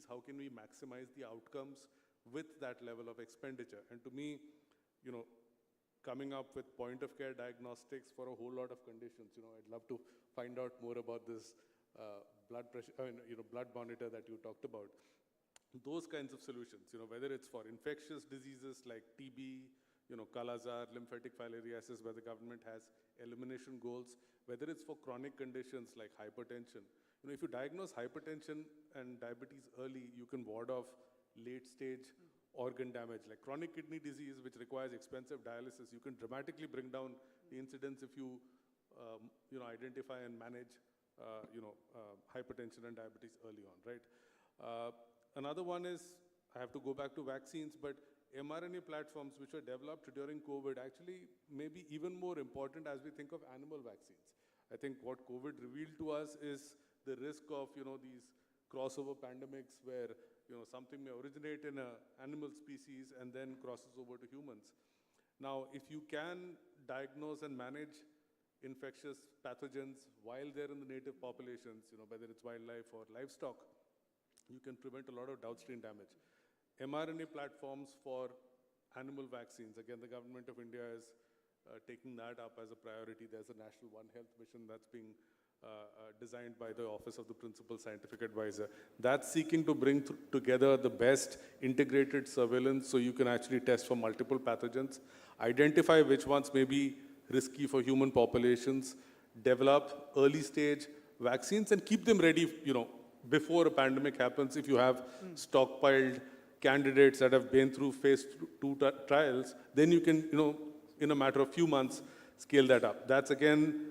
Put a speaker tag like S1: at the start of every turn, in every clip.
S1: disease, how can we maximize the outcomes with that level of expenditure? And to me, coming up with point-of-care diagnostics for a whole lot of conditions, I'd love to find out more about this blood pressure, blood monitor that you talked about. Those kinds of solutions, whether it's for infectious diseases like TB, Kala-Azar, lymphatic filariasis, where the government has elimination goals, whether it's for chronic conditions like hypertension. If you diagnose hypertension and diabetes early, you can ward off late-stage organ damage, like chronic kidney disease, which requires expensive dialysis. You can dramatically bring down the incidence if you, identify and manage, hypertension and diabetes early on, right? Another one is, I have to go back to vaccines, but mRNA platforms which were developed during COVID actually may be even more important as we think of animal vaccines. I think what COVID revealed to us is the risk of, these crossover pandemics where, something may originate in an animal species and then crosses over to humans. Now, if you can diagnose and manage infectious pathogens while they're in the native populations, whether it's wildlife or livestock, you can prevent a lot of downstream damage. mRNA platforms for animal vaccines, again, the government of India is taking that up as a priority. There's a National One Health mission that's being designed by the Office of the Principal Scientific Advisor. That's seeking to bring together the best integrated surveillance so you can actually test for multiple pathogens, identify which ones may be risky for human populations, develop early stage vaccines and keep them ready, before a pandemic happens. If you have stockpiled candidates that have been through phase 2 trials, then you can, in a matter of few months, scale that up. That's again,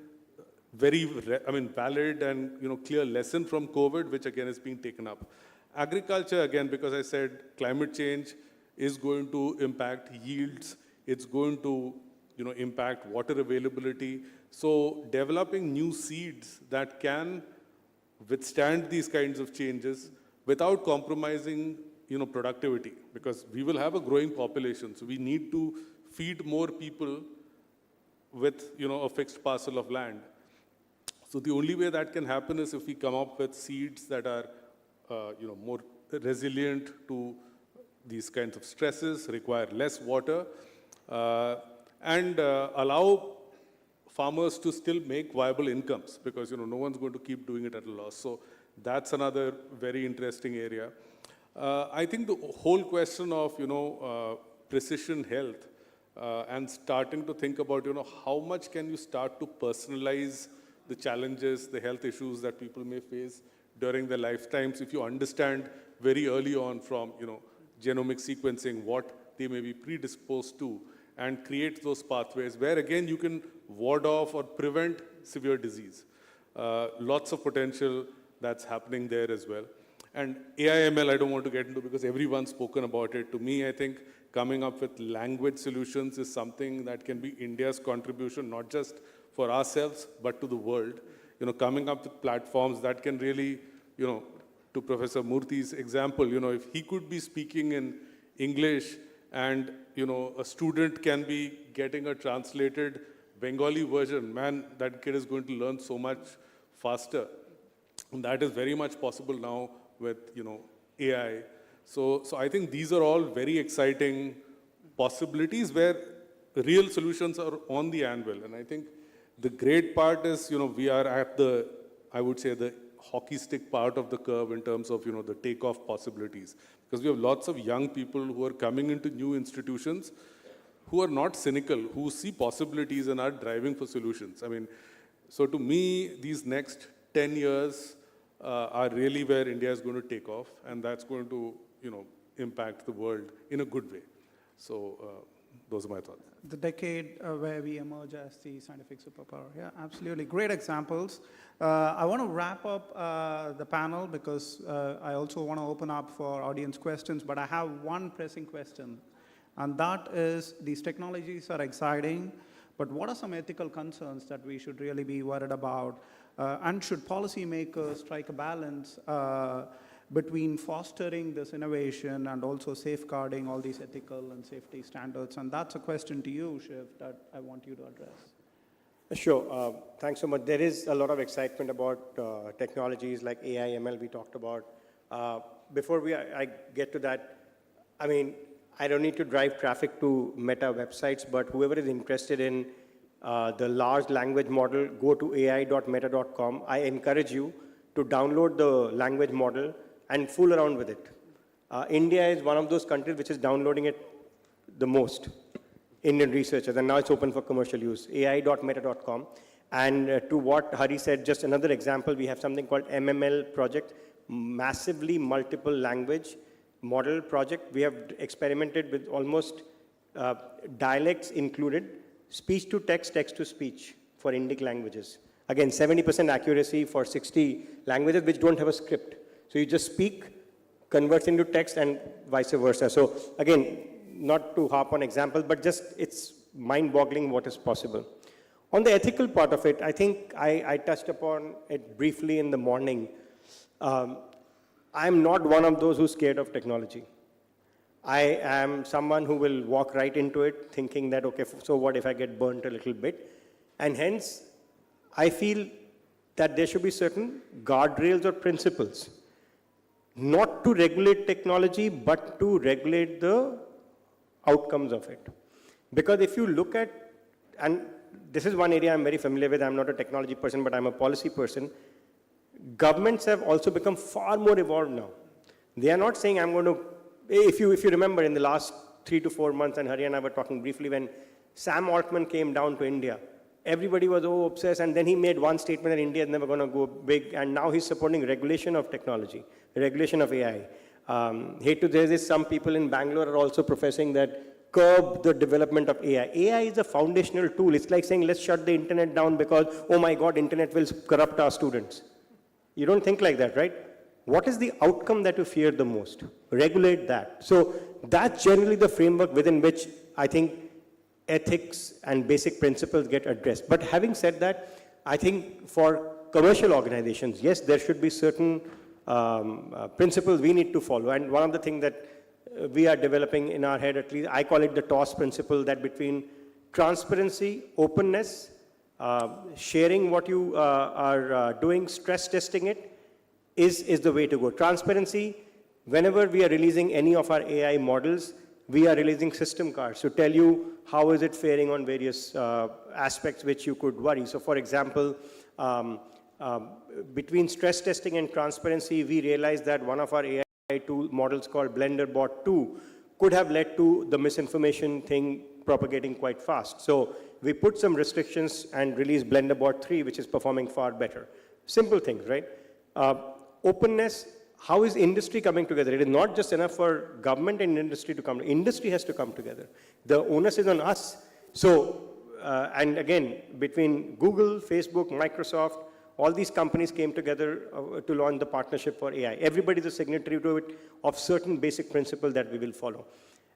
S1: very valid and clear lesson from COVID, which again is being taken up. Agriculture, again, because I said climate change is going to impact yields, it's going to impact water availability. So developing new seeds that can withstand these kinds of changes without compromising productivity, because we will have a growing population. So we need to feed more people with a fixed parcel of land. So the only way that can happen is if we come up with seeds that are more resilient to these kinds of stresses, require less water, and allow farmers to still make viable incomes, because no one's going to keep doing it at a loss. So that's another very interesting area. I think the whole question of precision health and starting to think about how much can you start to personalize the challenges, the health issues that people may face during their lifetimes, if you understand very early on from genomic sequencing what they may be predisposed to, and create those pathways where again you can ward off or prevent severe disease. Lots of potential that's happening there as well. And AI/ML I don't want to get into because everyone's spoken about it. To me, I think coming up with language solutions is something that can be India's contribution, not just for ourselves, but to the world. Coming up with platforms that can really, to Professor Murthy's example, if he could be speaking in English and, a student can be getting a translated Bengali version, man, that kid is going to learn so much faster. And that is very much possible now with, AI. So I think these are all very exciting possibilities where real solutions are on the anvil. And I think the great part is, we are at the, I would say, the hockey stick part of the curve in terms of, the takeoff possibilities. Because we have lots of young people who are coming into new institutions who are not cynical, who see possibilities and are driving for solutions. So to me, these next 10 years are really where India is going to take off, and that's going to, impact the world in a good way. So those are my thoughts.
S2: The decade where we emerge as the scientific superpower. Yeah, absolutely. Great examples. I want to wrap up the panel because I also want to open up for audience questions, but I have one pressing question, and that is these technologies are exciting, but what are some ethical concerns that we should really be worried about? And should policymakers strike a balance between fostering this innovation and also safeguarding all these ethical and safety standards? And that's a question to you, Shiv, that I want you to address.
S3: Sure. Thanks so much. There is a lot of excitement about technologies like AI, ML we talked about. before I get to that, I mean, I don't need to drive traffic to Meta websites, but whoever is interested in the large language model, go to ai.meta.com. I encourage you to download the language model and fool around with it. India is one of those countries which is downloading it the most, Indian researchers, and now it's open for commercial use, ai.meta.com. And to what Hari said, just another example, we have something called MML project, massively multiple language model project. We have experimented with almost dialects included, speech to text, text to speech for Indic languages. Again, 70% accuracy for 60 languages which don't have a script. So you just speak, converts into text, and vice versa. So again, not to harp on examples, but just it's mind-boggling what is possible. On the ethical part of it, I think I touched upon it briefly in the morning. I'm not one of those who's scared of technology. I am someone who will walk right into it thinking that, okay, so what if I get burnt a little bit? And hence, I feel that there should be certain guardrails or principles, not to regulate technology, but to regulate the outcomes of it. Because if you look at, and this is one area I'm very familiar with, I'm not a technology person, but I'm a policy person. Governments have also become far more evolved now. They are not saying I'm going to, if you remember in the last 3 to 4 months, and Hari and I were talking briefly when Sam Altman came down to India, everybody was obsessed, and then he made one statement that India is never going to go big, and now he's supporting regulation of technology, regulation of AI. Hate to say this, some people in Bangalore are also professing that curb the development of AI. AI is a foundational tool. It's like saying, let's shut the internet down because, oh my God, internet will corrupt our students. You don't think like that, right? What is the outcome that you fear the most? Regulate that. So that's generally the framework within which I think ethics and basic principles get addressed. But having said that, I think for commercial organizations, yes, there should be certain principles we need to follow. And one of the things that we are developing in our head, at least, I call it the TOSS principle, that between transparency, openness, sharing what you are doing, stress testing it, is the way to go. Transparency, whenever we are releasing any of our AI models, we are releasing system cards to tell you how is it faring on various aspects which you could worry. So for example, between stress testing and transparency, we realized that one of our AI tool models called BlenderBot 2 could have led to the misinformation thing propagating quite fast. So we put some restrictions and released BlenderBot 3, which is performing far better. Simple things, right? Openness, how is industry coming together? It is not just enough for government and industry to come. Industry has to come together. The onus is on us. So, and again, between Google, Facebook, Microsoft, all these companies came together to launch the partnership for AI. Everybody is a signatory to it of certain basic principles that we will follow.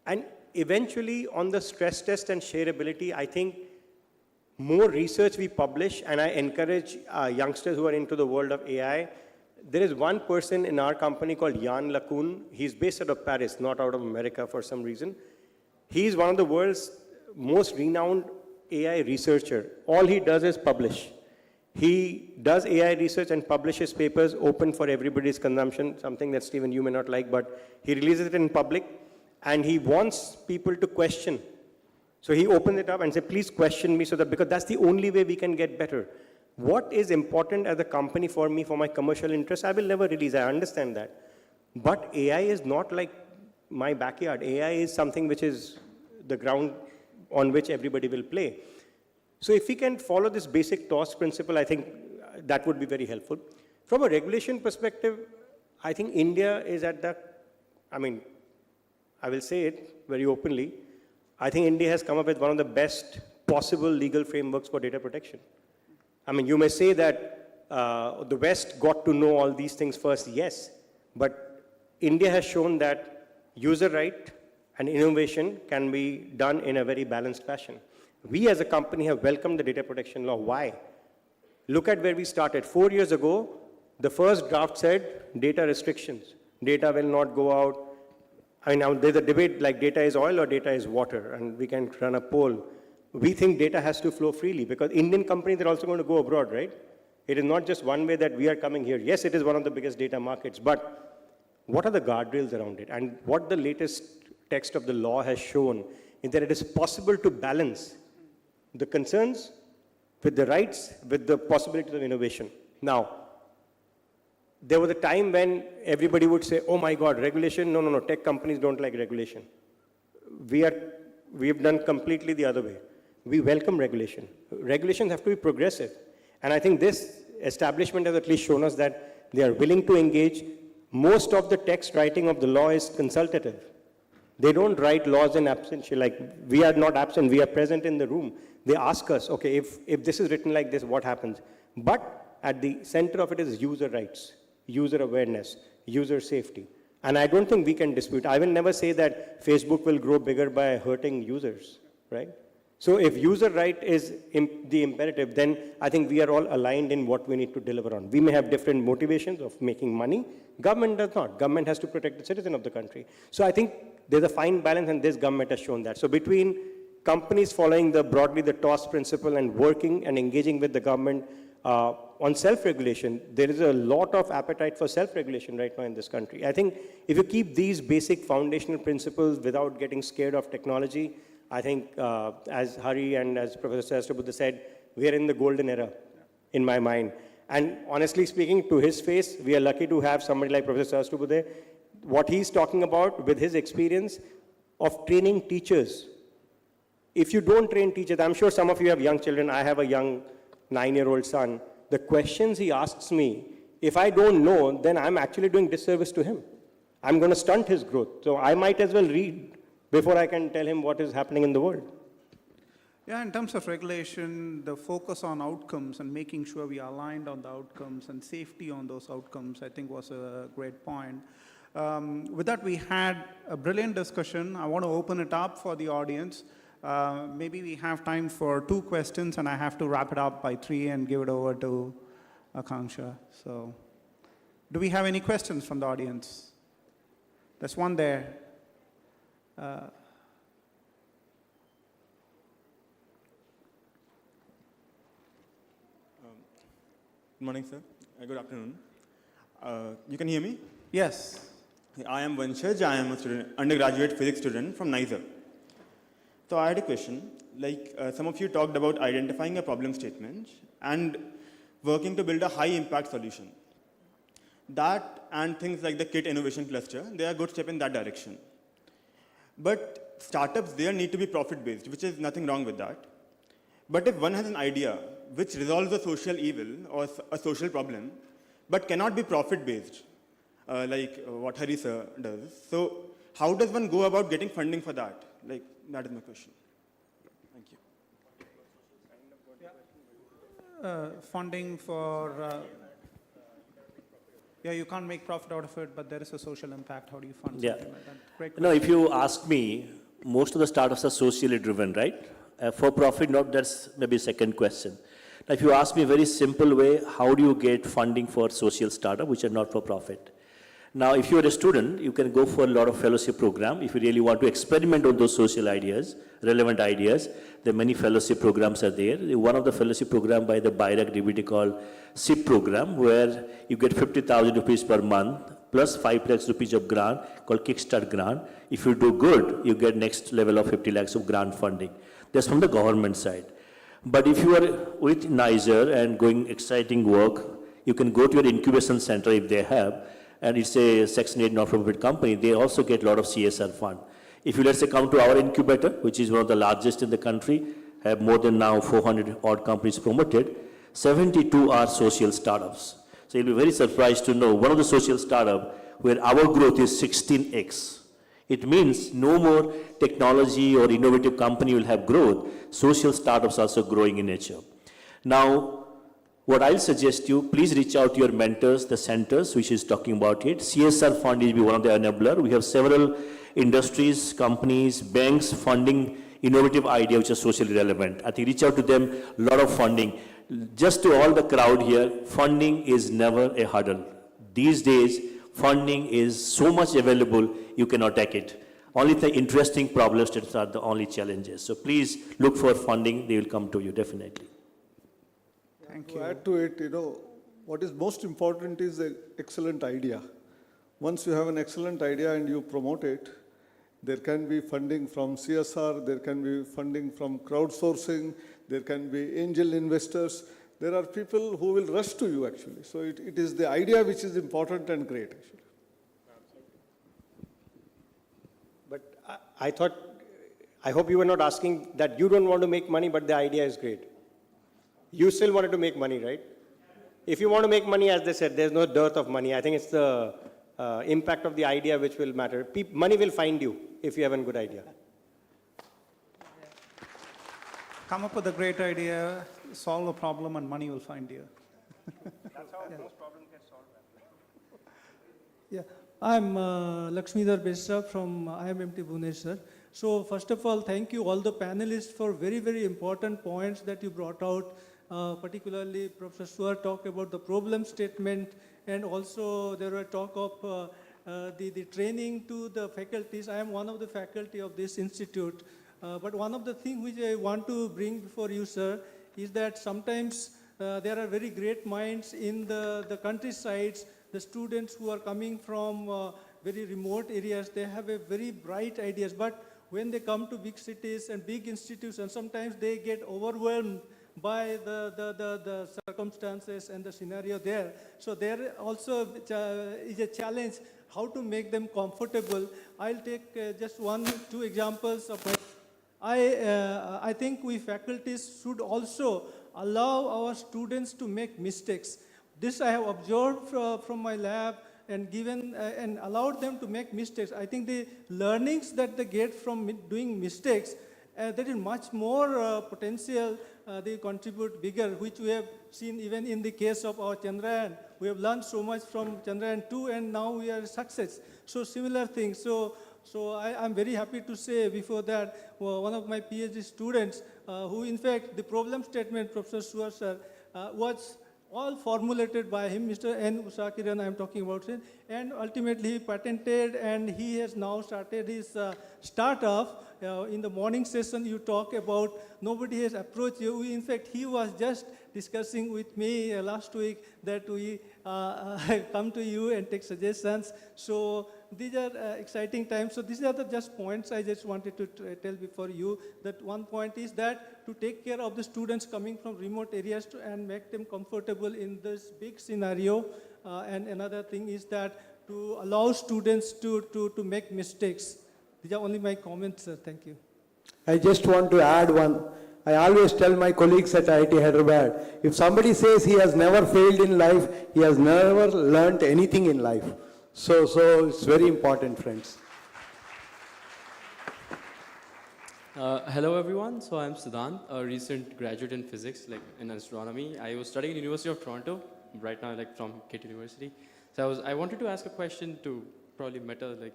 S3: And eventually, on the stress test and shareability, I think more research we publish, and I encourage youngsters who are into the world of AI. There is one person in our company called Jan LeCun. He's based out of Paris, not out of America for some reason. He's one of the world's most renowned AI researcher. All he does is publish. He does AI research and publishes papers open for everybody's consumption, something that, Stephen, you may not like, but he releases it in public, and he wants people to question. So he opens it up and says, please question me, so that, because that's the only way we can get better. What is important as a company for me, for my commercial interests, I will never release, I understand that. But AI is not like my backyard. AI is something which is the ground on which everybody will play. So if we can follow this basic TOSS principle, I think that would be very helpful. From a regulation perspective, I think India is at the, I mean, I will say it very openly, I think India has come up with one of the best possible legal frameworks for data protection. I mean, you may say that the West got to know all these things first, yes, but India has shown that user right and innovation can be done in a very balanced fashion. We as a company have welcomed the data protection law. Why? Look at where we started. 4 years ago, the first draft said data restrictions. Data will not go out. I mean, now there's a debate like data is oil or data is water, and we can run a poll. We think data has to flow freely because Indian companies are also going to go abroad, right? It is not just one way that we are coming here. Yes, it is one of the biggest data markets, but what are the guardrails around it? And what the latest text of the law has shown is that it is possible to balance the concerns with the rights, with the possibilities of innovation. Now, there was a time when everybody would say, oh my God, regulation, no, tech companies don't like regulation. We have done completely the other way. We welcome regulation. Regulations have to be progressive. And I think this establishment has at least shown us that they are willing to engage. Most of the text writing of the law is consultative. They don't write laws in absentia, like we are not absent, we are present in the room. They ask us, okay, if this is written like this, what happens? But at the center of it is user rights, user awareness, user safety. And I don't think we can dispute. I will never say that Facebook will grow bigger by hurting users, right? So if user right is the imperative, then I think we are all aligned in what we need to deliver on. We may have different motivations of making money. Government does not. Government has to protect the citizen of the country. So I think there's a fine balance, and this government has shown that. So between companies following broadly the TOS principle and working and engaging with the government on self-regulation, there is a lot of appetite for self-regulation right now in this country. I think if you keep these basic foundational principles without getting scared of technology, I think as Hari and as Professor Sahasrabudhe said, we are in the golden era in my mind. And honestly speaking, to his face, we are lucky to have somebody like Professor Sahasrabudhe. What he's talking about with his experience of training teachers. If you don't train teachers, I'm sure some of you have young children. I have a young 9-year-old son. The questions he asks me, if I don't know, then I'm actually doing disservice to him. I'm going to stunt his growth. So I might as well read before I can tell him what is happening in the world.
S2: Yeah, in terms of regulation, the focus on outcomes and making sure we are aligned on the outcomes and safety on those outcomes, I think was a great point. With that, we had a brilliant discussion. I want to open it up for the audience. Maybe we have time for 2 questions, and I have to wrap it up by 3 and give it over to Akanksha. So, do we have any questions from the audience? There's one there.
S4: Good morning, sir. Good afternoon. You can hear me?
S2: Yes.
S4: I am Vanshaj. I am a student, undergraduate physics student from Niger. So I had a question. Like some of you talked about identifying a problem statement and working to build a high impact solution. That and things like the KIT Innovation Cluster, they are a good step in that direction. But startups there need to be profit based, which is nothing wrong with that. But if one has an idea which resolves a social evil or a social problem, but cannot be profit based, like what Hari sir does. So how does one go about getting funding for that? Like, that is my question. Thank you.
S2: Funding for, yeah, you can't make profit out of it, but there is a social impact. How do you fund something like that? Great
S5: No,
S2: question.
S5: if you ask me, most of the startups are socially driven, right? For profit, not, that's maybe second question. Now, if you ask me a very simple way, how do you get funding for social startup, which are not for profit? Now, if you're a student, you can go for a lot of fellowship program. If you really want to experiment on those social ideas, relevant ideas, there are many fellowship programs are there. One of the fellowship program by the BIRAC DBT called SIP program, where you get 50,000 rupees per month, plus 5 lakhs rupees of grant called Kickstart grant. If you do good, you get next level of 50 lakhs of grant funding. That's from the government side. But if you are with Niger and going exciting work, you can go to your incubation center if they have, and it's a Section 8 not-for-profit company, they also get a lot of CSR fund. If you, let's say, come to our incubator, which is one of the largest in the country, have more than now 400 odd companies promoted, 72 are social startups. So you'll be very surprised to know one of the social startup where our growth is 16x. It means no more technology or innovative company will have growth. Social startups also growing in nature. Now, what I'll suggest you, please reach out to your mentors, the centers, which is talking about it. CSR fund will be one of the enabler. We have several industries, companies, banks funding innovative ideas which are socially relevant. I think reach out to them, a lot of funding. Just to all the crowd here, funding is never a hurdle. These days, funding is so much available, you cannot take it. Only the interesting problems that are the only challenges. So please look for funding, they will come to you, definitely.
S2: Thank
S6: To
S2: you.
S6: add to it, what is most important is an excellent idea. once you have an excellent idea and you promote it, there can be funding from CSR, there can be funding from crowdsourcing, there can be angel investors. There are people who will rush to you actually. So it is the idea which is important and great actually.
S3: But I hope you were not asking that you don't want to make money, but the idea is great. You still wanted to make money, right? If you want to make money, as they said, there's no dearth of money. I think it's the impact of the idea which will matter. Money will find you if you have a good idea.
S2: Come up with a great idea, solve a problem, and money will find you.
S3: That's how most problems get solved.
S7: Yeah, I'm Lakshmidhar Besra from IMMT Bhubaneswar. So first of all, thank you all the panelists for very, very important points that you brought out. Particularly, Professor Suar talked about the problem statement, and also there were talk of the training to the faculties. I am one of the faculty of this institute. But one of the things which I want to bring before you, sir, is that sometimes there are very great minds in the countrysides, the students who are coming from very remote areas, they have a very bright ideas, but when they come to big cities and big institutions, sometimes they get overwhelmed by the circumstances and the scenario there. So there also is a challenge how to make them comfortable. I'll take just 1-2 examples of it. I think we faculties should also allow our students to make mistakes. This I have observed from my lab and given and allowed them to make mistakes. I think the learnings that they get from doing mistakes, there is much more potential. They contribute bigger, which we have seen even in the case of our Chandrayaan. We have learned so much from Chandrayaan 2, and now we are a success. So similar things. So I'm very happy to say before that, one of my PhD students, who in fact the problem statement, Professor Suar sir, was all formulated by him, Mr. N. Usakiran, I'm talking about him, and ultimately he patented, and he has now started his startup. In the morning session, you talk about nobody has approached you. In fact, he was just discussing with me last week that we come to you and take suggestions. So these are exciting times. So these are the just points I just wanted to tell before you. That one point is that to take care of the students coming from remote areas and make them comfortable in this big scenario. And another thing is that to allow students to make mistakes. These are only my comments, sir. Thank you.
S8: I just want to add one. I always tell my colleagues at IIT Hyderabad, if somebody says he has never failed in life, he has never learned anything in life. So it's very important, friends.
S9: Hello everyone, so I'm Siddhant, a recent graduate in physics, like in astronomy. I was studying in University of Toronto, right now like from KT University. So I wanted to ask a question to probably Meta,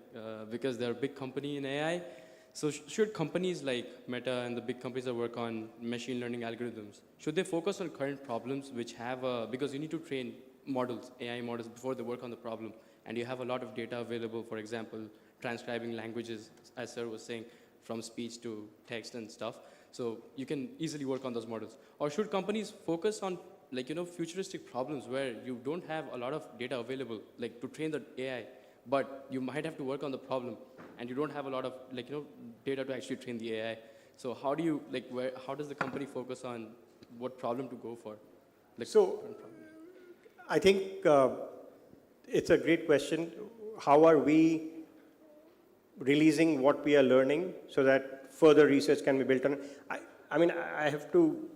S9: because they're a big company in AI. So should companies like Meta and the big companies that work on machine learning algorithms, should they focus on current problems which have, because you need to train models, AI models, before they work on the problem, and you have a lot of data available, for example, transcribing languages, as sir was saying, from speech to text and stuff. So you can easily work on those models. Or should companies focus on futuristic problems where you don't have a lot of data available, like to train the AI, but you might have to work on the problem and you don't have a lot of data to actually train the AI. So how do you, how does the company focus on what problem to go for?
S3: I think it's a great question. How are we releasing what we are learning so that further research can be built on? I mean, I have to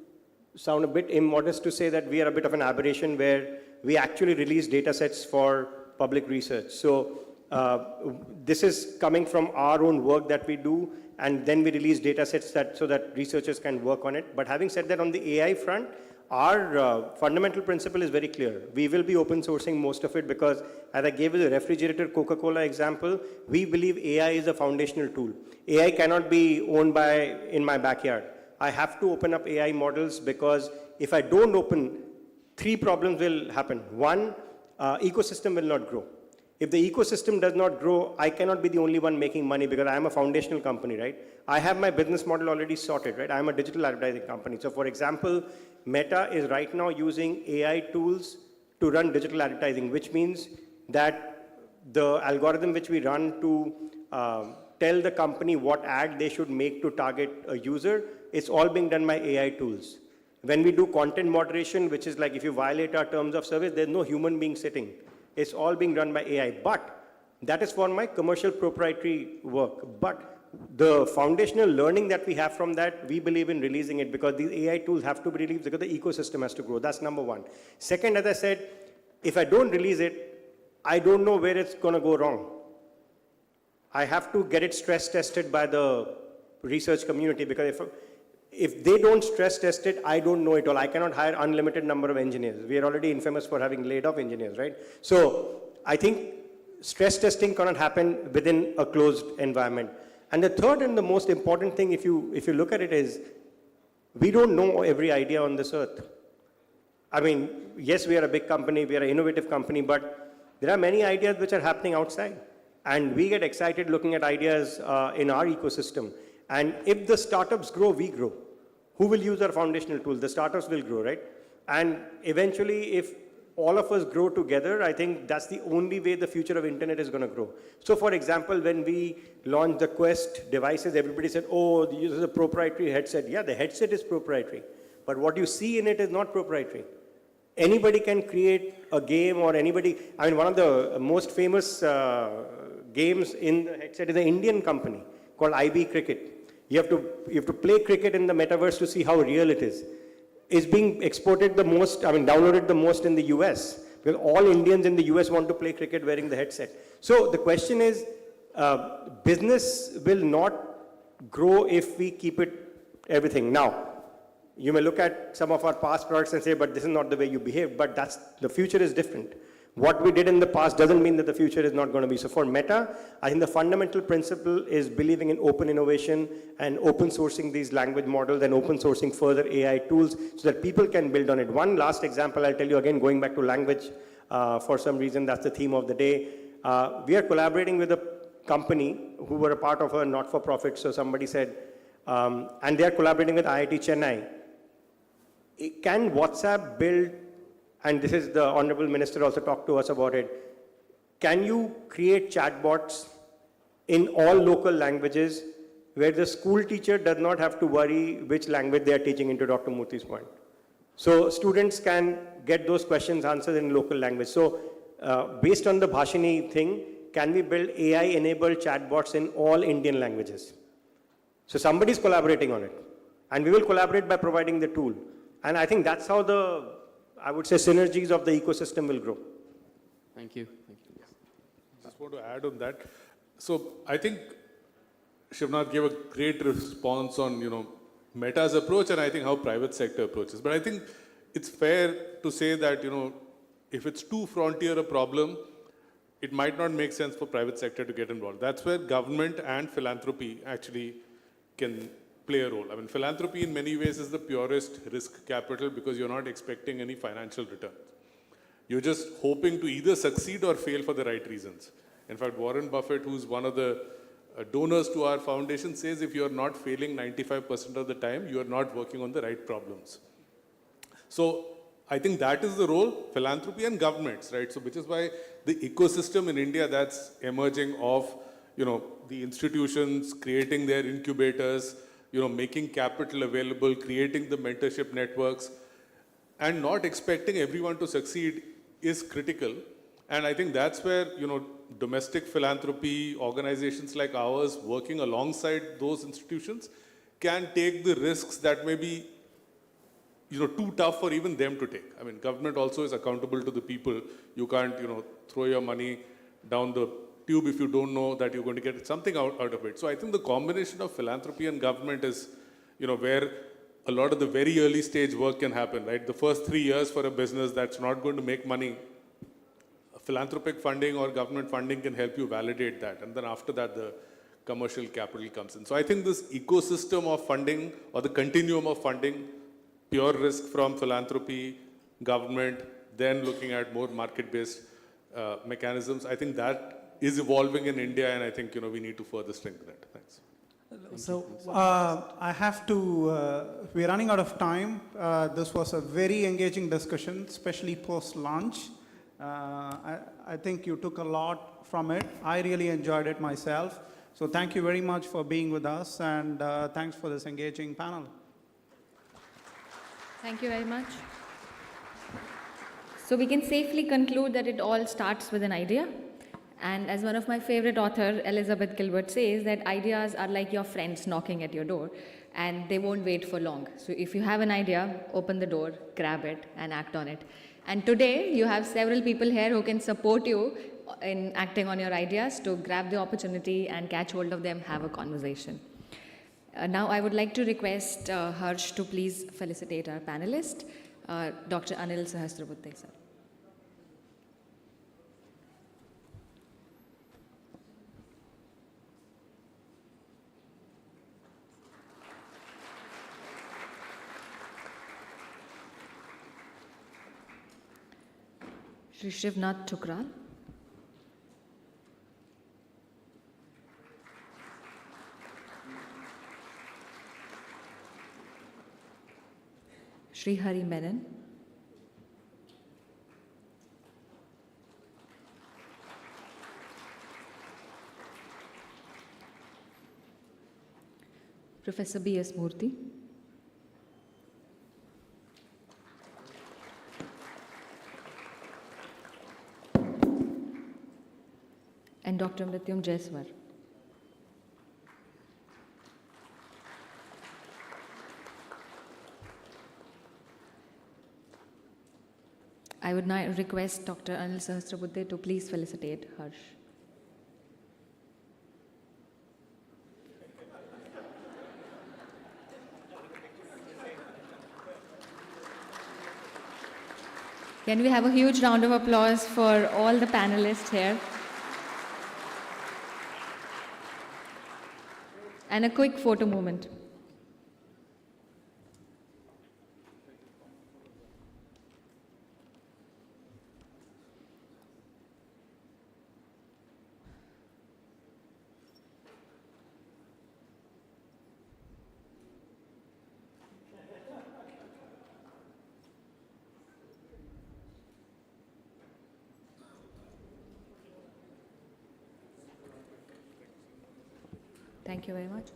S3: sound a bit immodest to say that we are a bit of an aberration where we actually release data sets for public research. So this is coming from our own work that we do, and then we release data sets so that researchers can work on it. But having said that, on the AI front, our fundamental principle is very clear. We will be open sourcing most of it because, as I gave you the refrigerator Coca-Cola example, we believe AI is a foundational tool. AI cannot be owned in my backyard. I have to open up AI models because if I don't open, 3 problems will happen. One, ecosystem will not grow. If the ecosystem does not grow, I cannot be the only one making money because I am a foundational company, right? I have my business model already sorted, right? I am a digital advertising company. So for example, Meta is right now using AI tools to run digital advertising, which means that the algorithm which we run to tell the company what ad they should make to target a user, it's all being done by AI tools. When we do content moderation, which is like if you violate our terms of service, there's no human being sitting. It's all being done by AI. But that is for my commercial proprietary work. But the foundational learning that we have from that, we believe in releasing it because these AI tools have to be released because the ecosystem has to grow. That's number one. Second, as I said, if I don't release it, I don't know where it's going to go wrong. I have to get it stress tested by the research community because if they don't stress test it, I don't know it all. I cannot hire unlimited number of engineers. We are already infamous for having laid off engineers, right? So I think stress testing cannot happen within a closed environment. And the third and the most important thing, if you look at it, is we don't know every idea on this earth. I mean, yes, we are a big company, we are an innovative company, but there are many ideas which are happening outside. And we get excited looking at ideas in our ecosystem. And if the startups grow, we grow. Who will use our foundational tools? The startups will grow, right? And eventually, if all of us grow together, I think that's the only way the future of internet is going to grow. So for example, when we launched the Quest devices, everybody said, oh, this is a proprietary headset. Yeah, the headset is proprietary. But what you see in it is not proprietary. Anybody can create a game or anybody, I mean, one of the most famous games in the headset is an Indian company called IB Cricket. You have to play cricket in the metaverse to see how real it is. It's being exported the most, downloaded the most in the US. Because all Indians in the US want to play cricket wearing the headset. So the question is, business will not grow if we keep it everything. Now, you may look at some of our past products and say, but this is not the way you behave, but the future is different. What we did in the past doesn't mean that the future is not going to be. So for Meta, I think the fundamental principle is believing in open innovation and open sourcing these language models and open sourcing further AI tools so that people can build on it. One last example, I'll tell you again, going back to language, for some reason, that's the theme of the day. We are collaborating with a company who were a part of a not-for-profit, so somebody said, and they are collaborating with IIT Chennai. Can WhatsApp build, and this is the Honorable Minister also talked to us about it, can you create chatbots in all local languages where the school teacher does not have to worry which language they are teaching, into Dr. Murthy's point? So students can get those questions answered in local language. So based on the Bhashini thing, can we build AI-enabled chatbots in all Indian languages? So somebody's collaborating on it. And we will collaborate by providing the tool. And I think that's how I would say, synergies of the ecosystem will grow.
S9: Thank you. Thank you.
S1: Just want to add on that. So I think Shivnath gave a great response on, Meta's approach and I think how private sector approaches. But I think it's fair to say that, if it's too frontier a problem, it might not make sense for private sector to get involved. That's where government and philanthropy actually can play a role. I mean, philanthropy in many ways is the purest risk capital because you're not expecting any financial return. You're just hoping to either succeed or fail for the right reasons. In fact, Warren Buffett, who's one of the donors to our foundation, says if you're not failing 95% of the time, you're not working on the right problems. So I think that is the role, philanthropy and governments, right? So which is why the ecosystem in India that's emerging of, the institutions creating their incubators, making capital available, creating the mentorship networks, and not expecting everyone to succeed is critical. And I think that's where, domestic philanthropy, organizations like ours working alongside those institutions can take the risks that may be, too tough for even them to take. I mean, government also is accountable to the people. You can't, throw your money down the tube if you don't know that you're going to get something out of it. So I think the combination of philanthropy and government is, where a lot of the very early stage work can happen, right? The first 3 years for a business that's not going to make money, philanthropic funding or government funding can help you validate that. And then after that, the commercial capital comes in. So I think this ecosystem of funding or the continuum of funding, pure risk from philanthropy, government, then looking at more market-based mechanisms, I think that is evolving in India, and I think we need to further strengthen it. Thanks.
S2: So I have to, we're running out of time. This was a very engaging discussion, especially post-lunch. I think you took a lot from it. I really enjoyed it myself. So thank you very much for being with us, and thanks for this engaging panel.
S10: Thank you very much. So we can safely conclude that it all starts with an idea. And as one of my favorite authors, Elizabeth Gilbert, says, that ideas are like your friends knocking at your door, and they won't wait for long. So if you have an idea, open the door, grab it, and act on it. And today, you have several people here who can support you in acting on your ideas to grab the opportunity and catch hold of them, have a conversation. Now, I would like to request Harsh to please felicitate our panelist, Dr. Anil Sahasrabuddhe, sir. Shri Shivnath Chukral. Shri Hari Menon. Professor B.S. Murthy. And Dr. Mrityum Jaiswar. I would now request Dr. Anil Sahasrabuddhe to please felicitate Harsh. Can we have a huge round of applause for all the panelists here? And a quick photo moment. Thank you very much.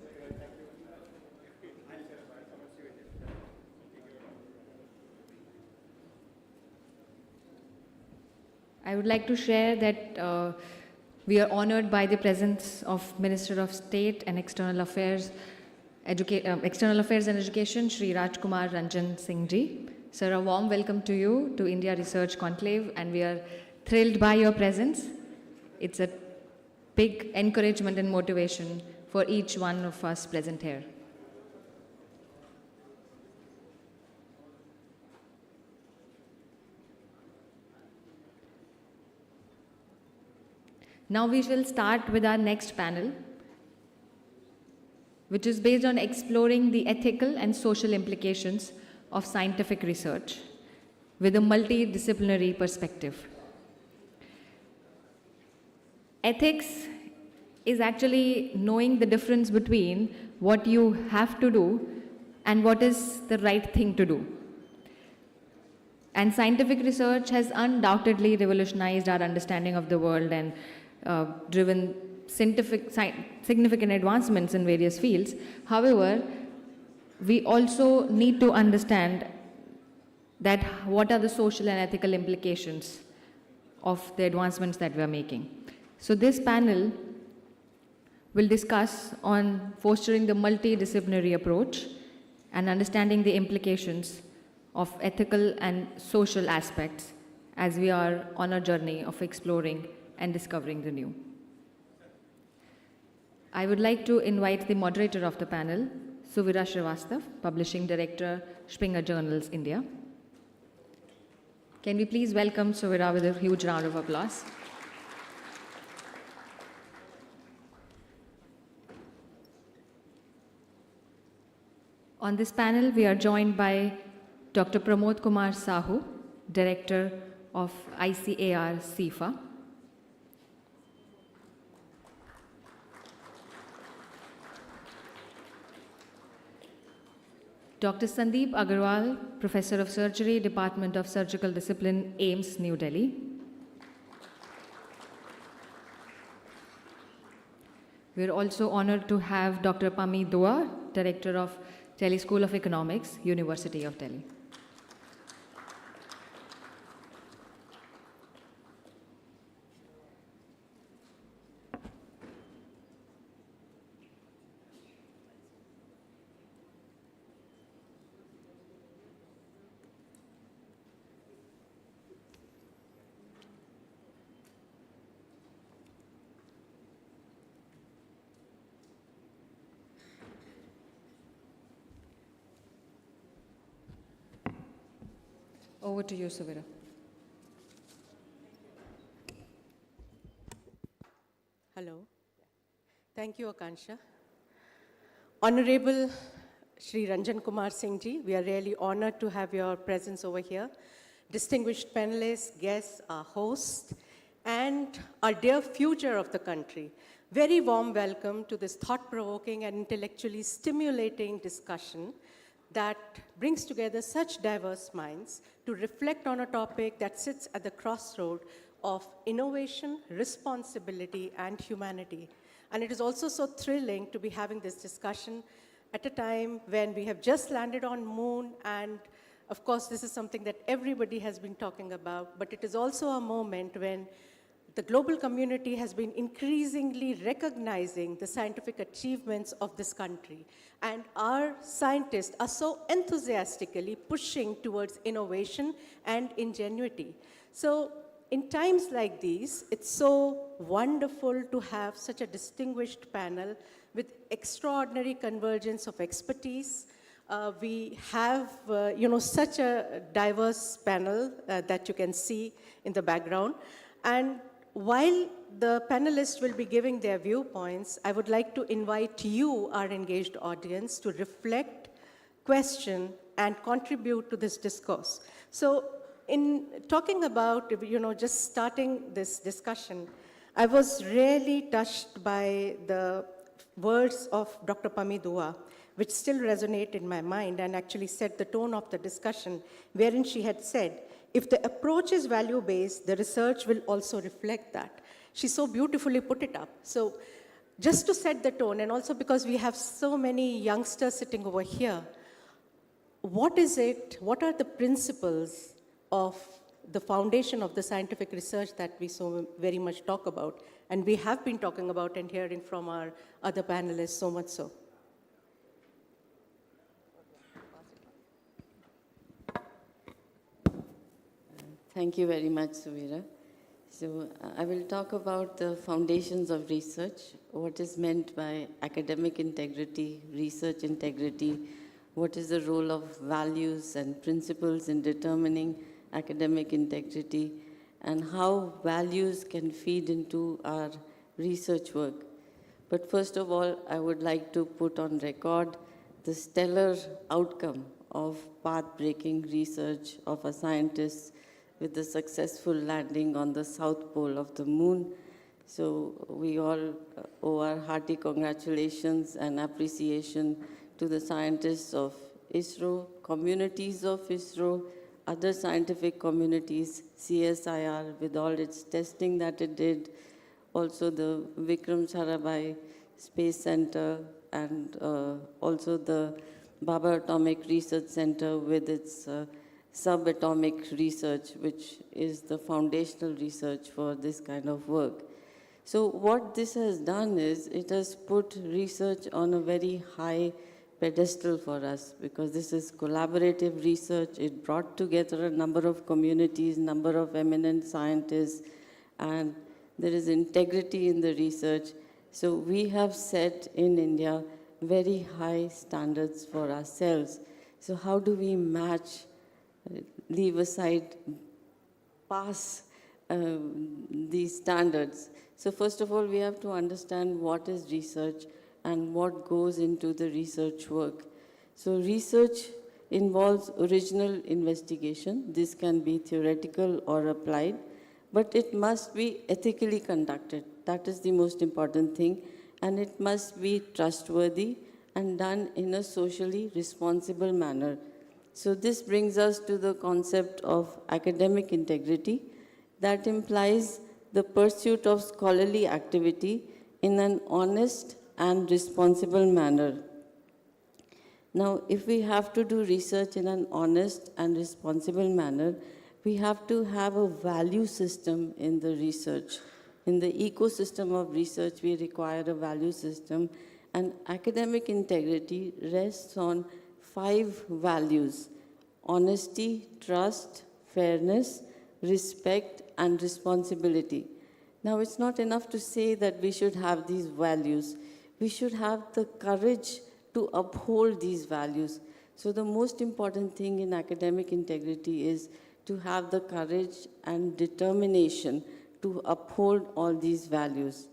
S10: I would like to share that we are honored by the presence of Minister of State and External Affairs and Education, Shri Rajkumar Ranjan Singh Ji. Sir, a warm welcome to you to India Research Conclave, and we are thrilled by your presence. It's a big encouragement and motivation for each one of us present here. Now we shall start with our next panel, which is based on exploring the ethical and social implications of scientific research with a multidisciplinary perspective. Ethics is actually knowing the difference between what you have to do and what is the right thing to do. And scientific research has undoubtedly revolutionized our understanding of the world and driven significant advancements in various fields. However, we also need to understand that what are the social and ethical implications of the advancements that we are making. So this panel will discuss on fostering the multidisciplinary approach and understanding the implications of ethical and social aspects as we are on a journey of exploring and discovering the new. I would like to invite the moderator of the panel, Suvira Srivastav, Publishing Director, Springer Journals, India. Can we please welcome Suvira with a huge round of applause? On this panel, we are joined by Dr. Pramod Kumar Sahu, Director of ICAR CIFA. Dr. Sandeep Agarwal, Professor of Surgery, Department of Surgical Discipline, AIIMS, New Delhi. We're also honored to have Dr. Pami Dua, Director of Delhi School of Economics, University of Delhi. Over to you, Suvira.
S11: Hello. Thank you, Akansha. Honorable Shri Ranjan Kumar Singh ji, we are really honored to have your presence over here. Distinguished panelists, guests, our hosts, and our dear future of the country. Very warm welcome to this thought-provoking and intellectually stimulating discussion that brings together such diverse minds to reflect on a topic that sits at the crossroad of innovation, responsibility, and humanity. And it is also so thrilling to be having this discussion at a time when we have just landed on moon, and of course this is something that everybody has been talking about, but it is also a moment when the global community has been increasingly recognizing the scientific achievements of this country. And our scientists are so enthusiastically pushing towards innovation and ingenuity. So in times like these, it's so wonderful to have such a distinguished panel with extraordinary convergence of expertise. We have, such a diverse panel that you can see in the background. And while the panelists will be giving their viewpoints, I would like to invite you, our engaged audience, to reflect, question, and contribute to this discourse. So in talking about, just starting this discussion, I was really touched by the words of Dr. Pami Dua, which still resonate in my mind and actually set the tone of the discussion, wherein she had said, if the approach is value-based, the research will also reflect that. She so beautifully put it up. So just to set the tone, and also because we have so many youngsters sitting over here, what is it, what are the principles of the foundation of the scientific research that we so very much talk about? And we have been talking about and hearing from our other panelists so much so.
S12: Thank you very much, Suvira. So I will talk about the foundations of research, what is meant by academic integrity, research integrity, what is the role of values and principles in determining academic integrity, and how values can feed into our research work. But first of all, I would like to put on record the stellar outcome of path-breaking research of our scientists with the successful landing on the south pole of the moon. So we all owe our hearty congratulations and appreciation to the scientists of ISRO, communities of ISRO, other scientific communities, CSIR with all its testing that it did, also the Vikram Sarabhai Space Center, and also the Baba Atomic Research Center with its subatomic research, which is the foundational research for this kind of work. So what this has done is it has put research on a very high pedestal for us, because this is collaborative research. It brought together a number of communities, number of eminent scientists, and there is integrity in the research. So we have set in India very high standards for ourselves. So how do we match, leave aside, pass these standards? So first of all, we have to understand what is research and what goes into the research work. So research involves original investigation. This can be theoretical or applied, but it must be ethically conducted. That is the most important thing. And it must be trustworthy and done in a socially responsible manner. So this brings us to the concept of academic integrity. That implies the pursuit of scholarly activity in an honest and responsible manner. Now, if we have to do research in an honest and responsible manner, we have to have a value system in the research. In the ecosystem of research, we require a value system, and academic integrity rests on 5 values: honesty, trust, fairness, respect, and responsibility. Now, it's not enough to say that we should have these values. We should have the courage to uphold these values. So the most important thing in academic integrity is to have the courage and determination to uphold all these values.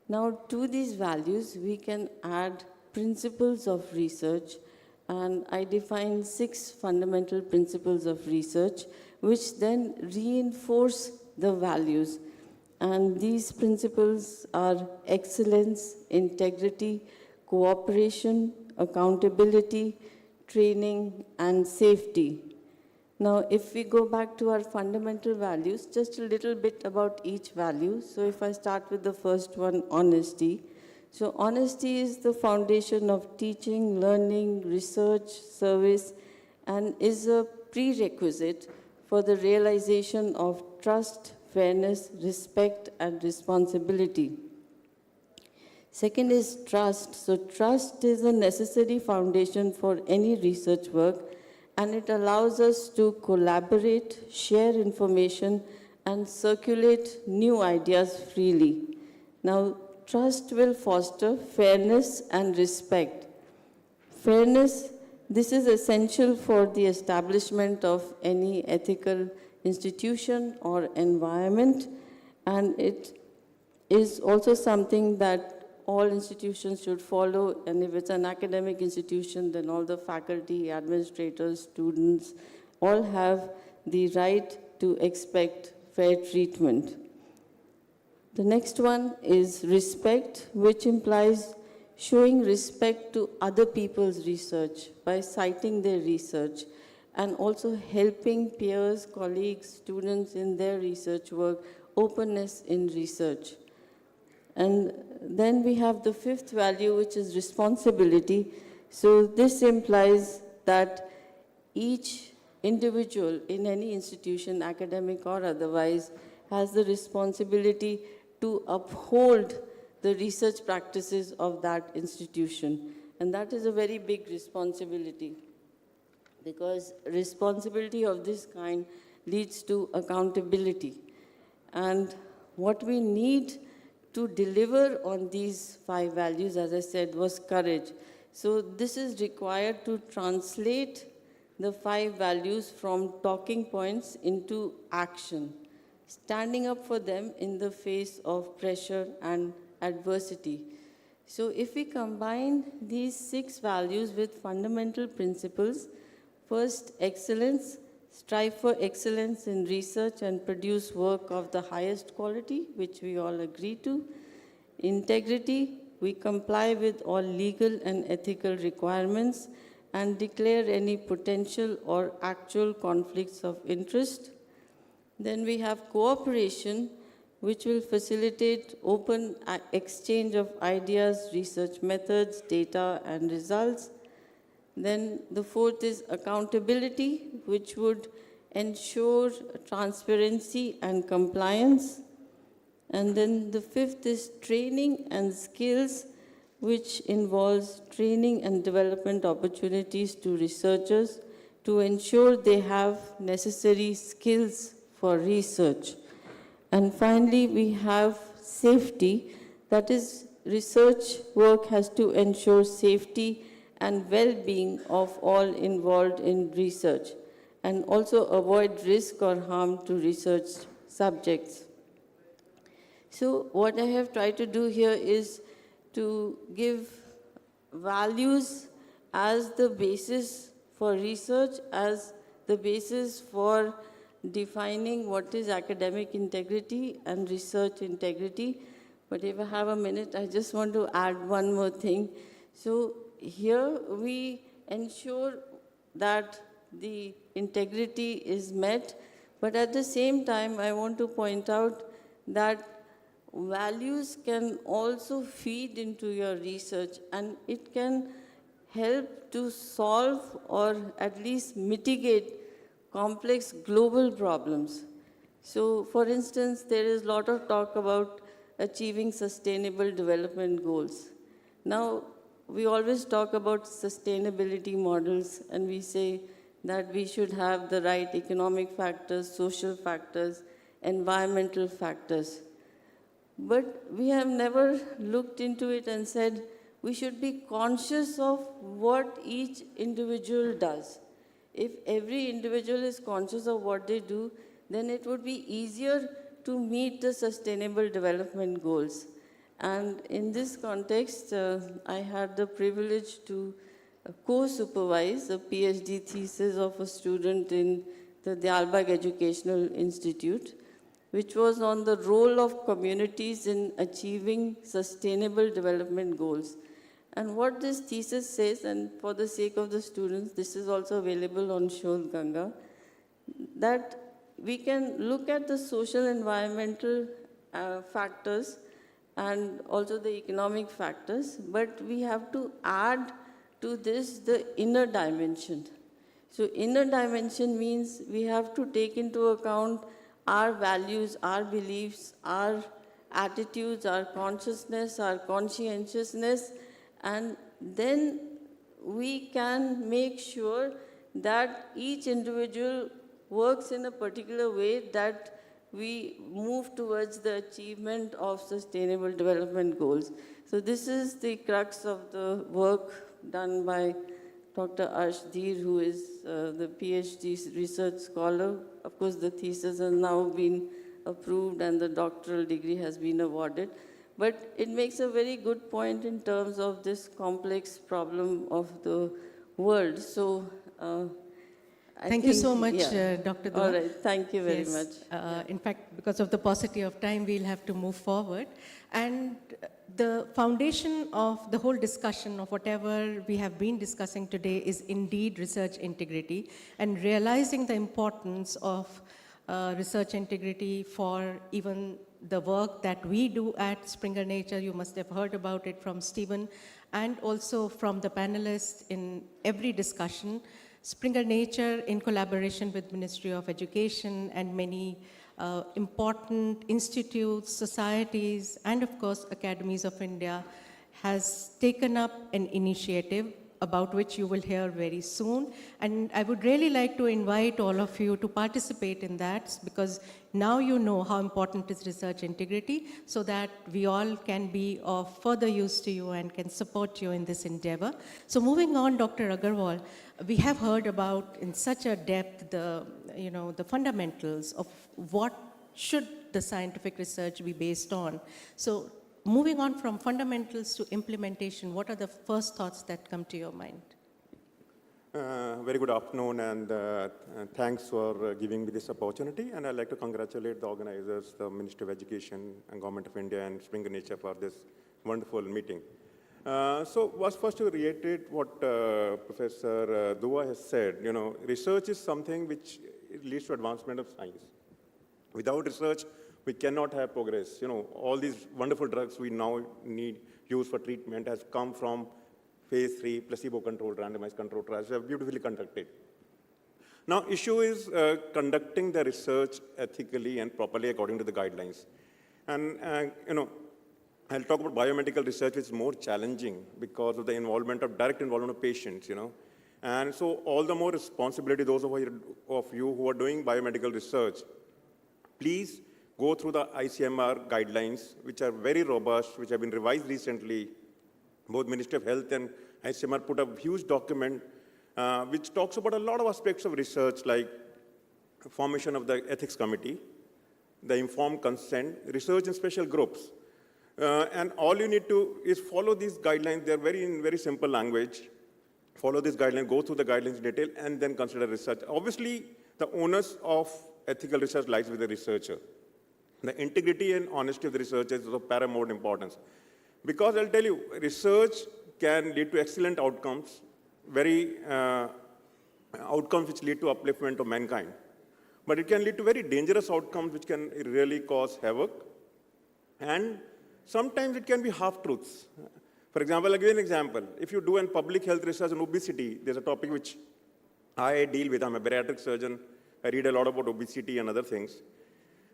S12: Now, to these values, we can add principles of research, and I define 6 fundamental principles of research, which then reinforce the values. And these principles are excellence, integrity, cooperation, accountability, training, and safety. Now, if we go back to our fundamental values, just a little bit about each value. So if I start with the first one, honesty. So honesty is the foundation of teaching, learning, research, service, and is a prerequisite for the realization of trust, fairness, respect, and responsibility. Second is trust. So trust is a necessary foundation for any research work, and it allows us to collaborate, share information, and circulate new ideas freely. Now, trust will foster fairness and respect. Fairness, this is essential for the establishment of any ethical institution or environment, and it is also something that all institutions should follow, and if it's an academic institution, then all the faculty, administrators, students, all have the right to expect fair treatment. The next one is respect, which implies showing respect to other people's research by citing their research, and also helping peers, colleagues, students in their research work, openness in research. And then we have the 5th value, which is responsibility. So this implies that each individual in any institution, academic or otherwise, has the responsibility to uphold the research practices of that institution. And that is a very big responsibility, because responsibility of this kind leads to accountability. And what we need to deliver on these 5 values, as I said, was courage. So this is required to translate the 5 values from talking points into action, standing up for them in the face of pressure and adversity. So if we combine these 6 values with fundamental principles, first, excellence, strive for excellence in research and produce work of the highest quality, which we all agree to. Integrity, we comply with all legal and ethical requirements and declare any potential or actual conflicts of interest. Then we have cooperation, which will facilitate open exchange of ideas, research methods, data, and results. Then the 4th is accountability, which would ensure transparency and compliance. And then the 5th is training and skills, which involves training and development opportunities to researchers to ensure they have necessary skills for research. And finally, we have safety, that is, research work has to ensure safety and well-being of all involved in research, and also avoid risk or harm to research subjects. So what I have tried to do here is to give values as the basis for research, as the basis for defining what is academic integrity and research integrity. But if I have a minute, I just want to add one more thing. So here we ensure that the integrity is met, but at the same time, I want to point out that values can also feed into your research, and it can help to solve or at least mitigate complex global problems. So, for instance, there is a lot of talk about achieving sustainable development goals. Now, we always talk about sustainability models, and we say that we should have the right economic factors, social factors, environmental factors. But we have never looked into it and said we should be conscious of what each individual does. If every individual is conscious of what they do, then it would be easier to meet the sustainable development goals. And in this context, I had the privilege to co-supervise a PhD thesis of a student in the Diyarbakir Educational Institute, which was on the role of communities in achieving sustainable development goals. And what this thesis says, and for the sake of the students, this is also available on Shodh Ganga, that we can look at the social environmental factors and also the economic factors, but we have to add to this the inner dimension. So inner dimension means we have to take into account our values, our beliefs, our attitudes, our consciousness, our conscientiousness, and then we can make sure that each individual works in a particular way that we move towards the achievement of sustainable development goals. So this is the crux of the work done by Dr. Arshdeer, who is the PhD research scholar. Of course, the thesis has now been approved and the doctoral degree has been awarded. But it makes a very good point in terms of this complex problem of the world. So
S11: Thank you so much, Dr. Dua.
S12: All right, thank you very
S11: Yes.
S12: much.
S11: In fact, because of the paucity of time, we'll have to move forward. And the foundation of the whole discussion of whatever we have been discussing today is indeed research integrity and realizing the importance of research integrity for even the work that we do at Springer Nature. You must have heard about it from Stephen and also from the panelists in every discussion. Springer Nature, in collaboration with Ministry of Education and many important institutes, societies, and of course academies of India, has taken up an initiative about which you will hear very soon. And I would really like to invite all of you to participate in that, because now you know how important is research integrity, so that we all can be of further use to you and can support you in this endeavor. So moving on, Dr. Agarwal, we have heard about in such a depth the fundamentals of what should the scientific research be based on. So moving on from fundamentals to implementation, what are the first thoughts that come to your mind?
S13: Very good afternoon, and thanks for giving me this opportunity. And I'd like to congratulate the organizers, the Ministry of Education and Government of India and Springer Nature for this wonderful meeting. So first to reiterate what Professor Dua has said, research is something which leads to advancement of science. Without research, we cannot have progress. All these wonderful drugs we now use for treatment has come from phase 3, placebo-controlled, randomized controlled trials. They are beautifully conducted. Now, issue is conducting the research ethically and properly according to the guidelines. And, I'll talk about biomedical research, which is more challenging because of the direct involvement of patients, And so all the more responsibility, those of you who are doing biomedical research, please go through the ICMR guidelines, which are very robust, which have been revised recently. Both Ministry of Health and ICMR put a huge document which talks about a lot of aspects of research, like formation of the ethics committee, the informed consent, research in special groups. And all you need to is follow these guidelines. They're in very simple language. Follow these guidelines, go through the guidelines in detail, and then consider research. Obviously, the onus of ethical research lies with the researcher. The integrity and honesty of the research is of paramount importance. Because I'll tell you, research can lead to excellent outcomes, outcomes which lead to upliftment of mankind. But it can lead to very dangerous outcomes which can really cause havoc. And sometimes it can be half-truths. For example, I'll give you an example. If you do in public health research on obesity, there's a topic which I deal with. I'm a bariatric surgeon. I read a lot about obesity and other things.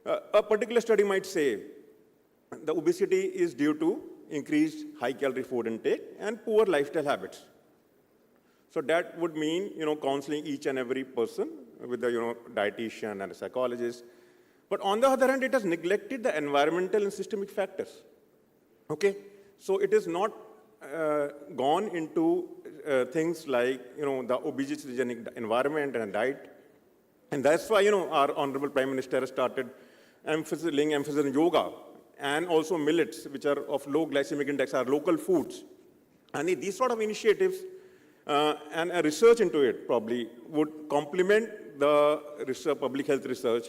S13: A particular study might say the obesity is due to increased high-calorie food intake and poor lifestyle habits. So that would mean, counseling each and every person with a, dietitian and a psychologist. But on the other hand, it has neglected the environmental and systemic factors. Okay? So it is not gone into things like, the obesogenic environment and diet. And that's why, our Honorable Prime Minister has started laying emphasis on yoga and also millets, which are of low glycemic index, are local foods. And these sort of initiatives and a research into it probably would complement the research, public health research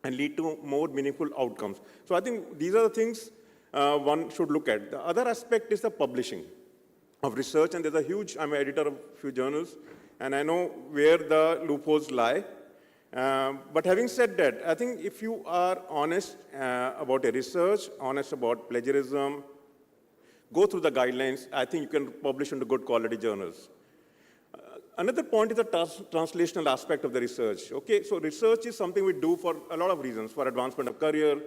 S13: and lead to more meaningful outcomes. So I think these are the things one should look at. The other aspect is the publishing of research, and there's a huge, I'm an editor of a few journals, and I know where the loopholes lie. But having said that, I think if you are honest about a research, honest about plagiarism, go through the guidelines, I think you can publish into good quality journals. Another point is the translational aspect of the research. Okay, so research is something we do for a lot of reasons, for advancement of career,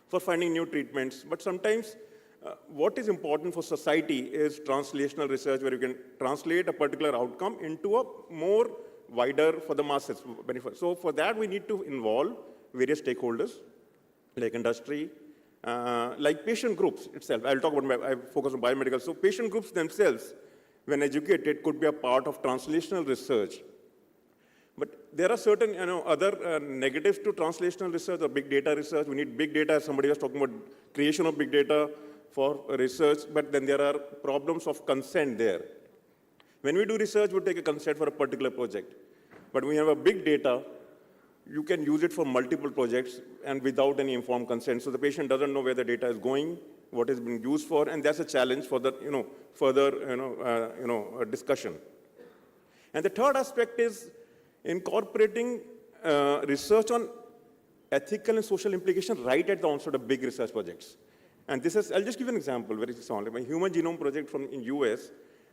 S13: for finding new treatments. But sometimes what is important for society is translational research, where you can translate a particular outcome into a more wider for the masses benefit. So for that, we need to involve various stakeholders, like industry, like patient groups itself. I'll talk about, I focus on biomedical. So patient groups themselves, when educated, could be a part of translational research. But there are certain other negatives to translational research or big data research. We need big data. Somebody was talking about creation of big data for research, but then there are problems of consent there. When we do research, we take a consent for a particular project. But when we have a big data, you can use it for multiple projects and without any informed consent. So the patient doesn't know where the data is going, what is being used for, and that's a challenge for the further discussion. And the third aspect is incorporating research on ethical and social implications right at the onset of big research projects. And this is, I'll just give an example very small. My Human Genome Project in US,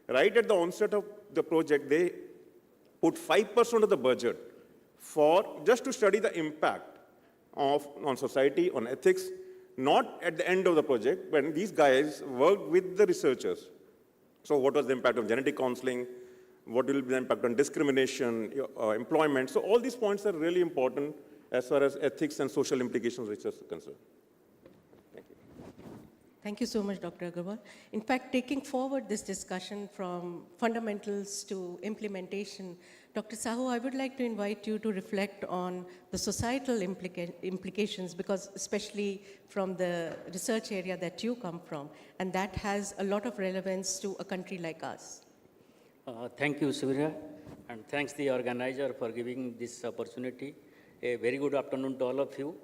S13: right at the onset of the project, they put 5% of the budget for just to study the impact on society, on ethics, not at the end of the project, when these guys worked with the researchers. So what was the impact of genetic counseling? What will be the impact on discrimination, employment? So all these points are really important as far as ethics and social implications research is concerned. Thank you.
S11: Thank you so much, Dr. Agarwal. In fact, taking forward this discussion from fundamentals to implementation, Dr. Sahu, I would like to invite you to reflect on the societal implications, because especially from the research area that you come from, and that has a lot of relevance to a country like us.
S14: Thank you, Surya, and thanks the organizer for giving this opportunity. A very good afternoon to all of you.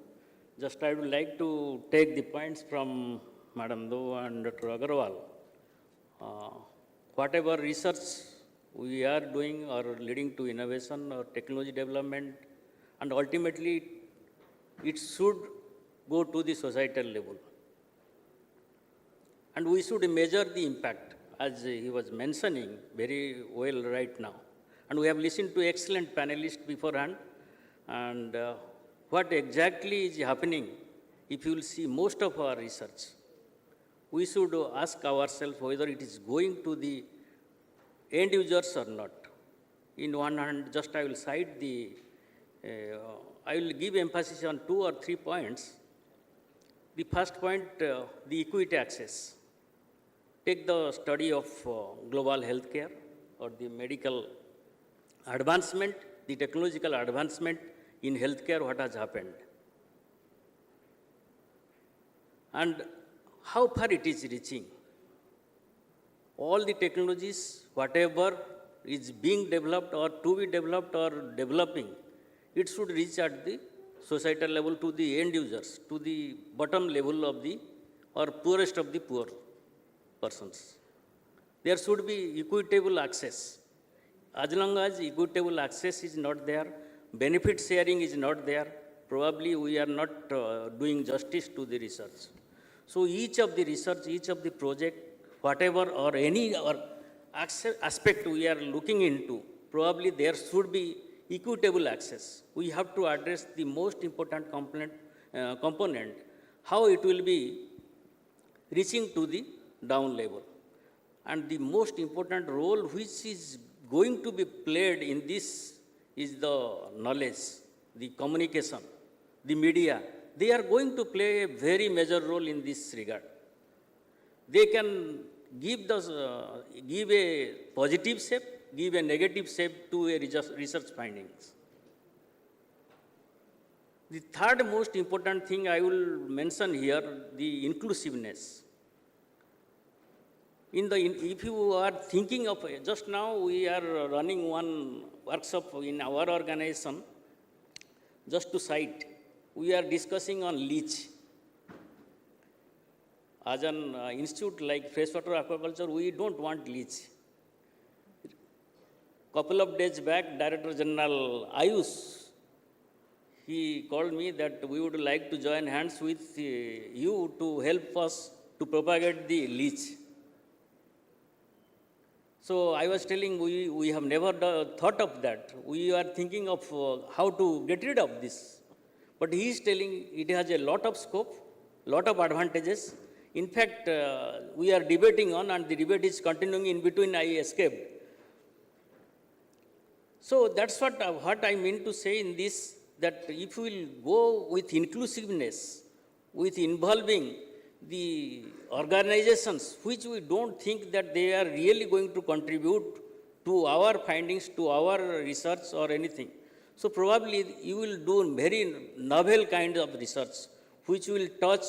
S14: Just I would like to take the points from Madam Do and Dr. Agarwal. Whatever research we are doing or leading to innovation or technology development, and ultimately it should go to the societal level. And we should measure the impact, as he was mentioning very well right now. And we have listened to excellent panelists beforehand. And what exactly is happening, if you will see most of our research, we should ask ourselves whether it is going to the end users or not. In one hand, just I will cite I will give emphasis on 2 or 3 points. The first point, the equity access. Take the study of global healthcare or the medical advancement, the technological advancement in healthcare, what has happened. And how far it is reaching. All the technologies, whatever is being developed or to be developed or developing, it should reach at the societal level to the end users, to the bottom level of the or poorest of the poor persons. There should be equitable access. As long as equitable access is not there, benefit sharing is not there, probably we are not doing justice to the research. So each of the research, each of the project, whatever or any or aspect we are looking into, probably there should be equitable access. We have to address the most important component, how it will be reaching to the down level. And the most important role which is going to be played in this is the knowledge, the communication, the media. They are going to play a very major role in this regard. They can give a positive shape, give a negative shape to a research findings. The third most important thing I will mention here, the inclusiveness. If you are thinking of, just now we are running one workshop in our organization, just to cite, we are discussing on leach. As an institute like freshwater aquaculture, we don't want leach. Couple of days back, Director General Ayush, he called me that we would like to join hands with you to help us to propagate the leach. So I was telling, we have never thought of that. We are thinking of how to get rid of this. But he is telling it has a lot of scope, lot of advantages. In fact, we are debating on, and the debate is continuing in between, I escaped. So that's what I mean to say in this, that if we will go with inclusiveness, with involving the organizations which we don't think that they are really going to contribute to our findings, to our research or anything. So probably you will do very novel kind of research which will touch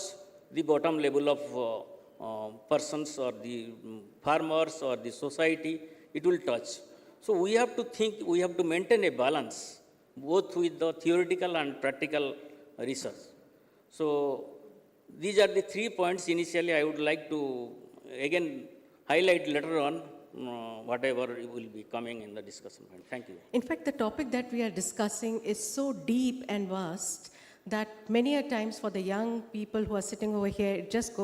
S14: the bottom level of persons or the farmers or the society, it will touch. So we have to think, we have to maintain a balance both with the theoretical and practical research. So these are the 3 points initially I would like to again highlight later on, whatever will be coming in the discussion. Thank you.
S11: In fact, the topic that we are discussing is so deep and vast that many a times for the young people who are sitting over here, it just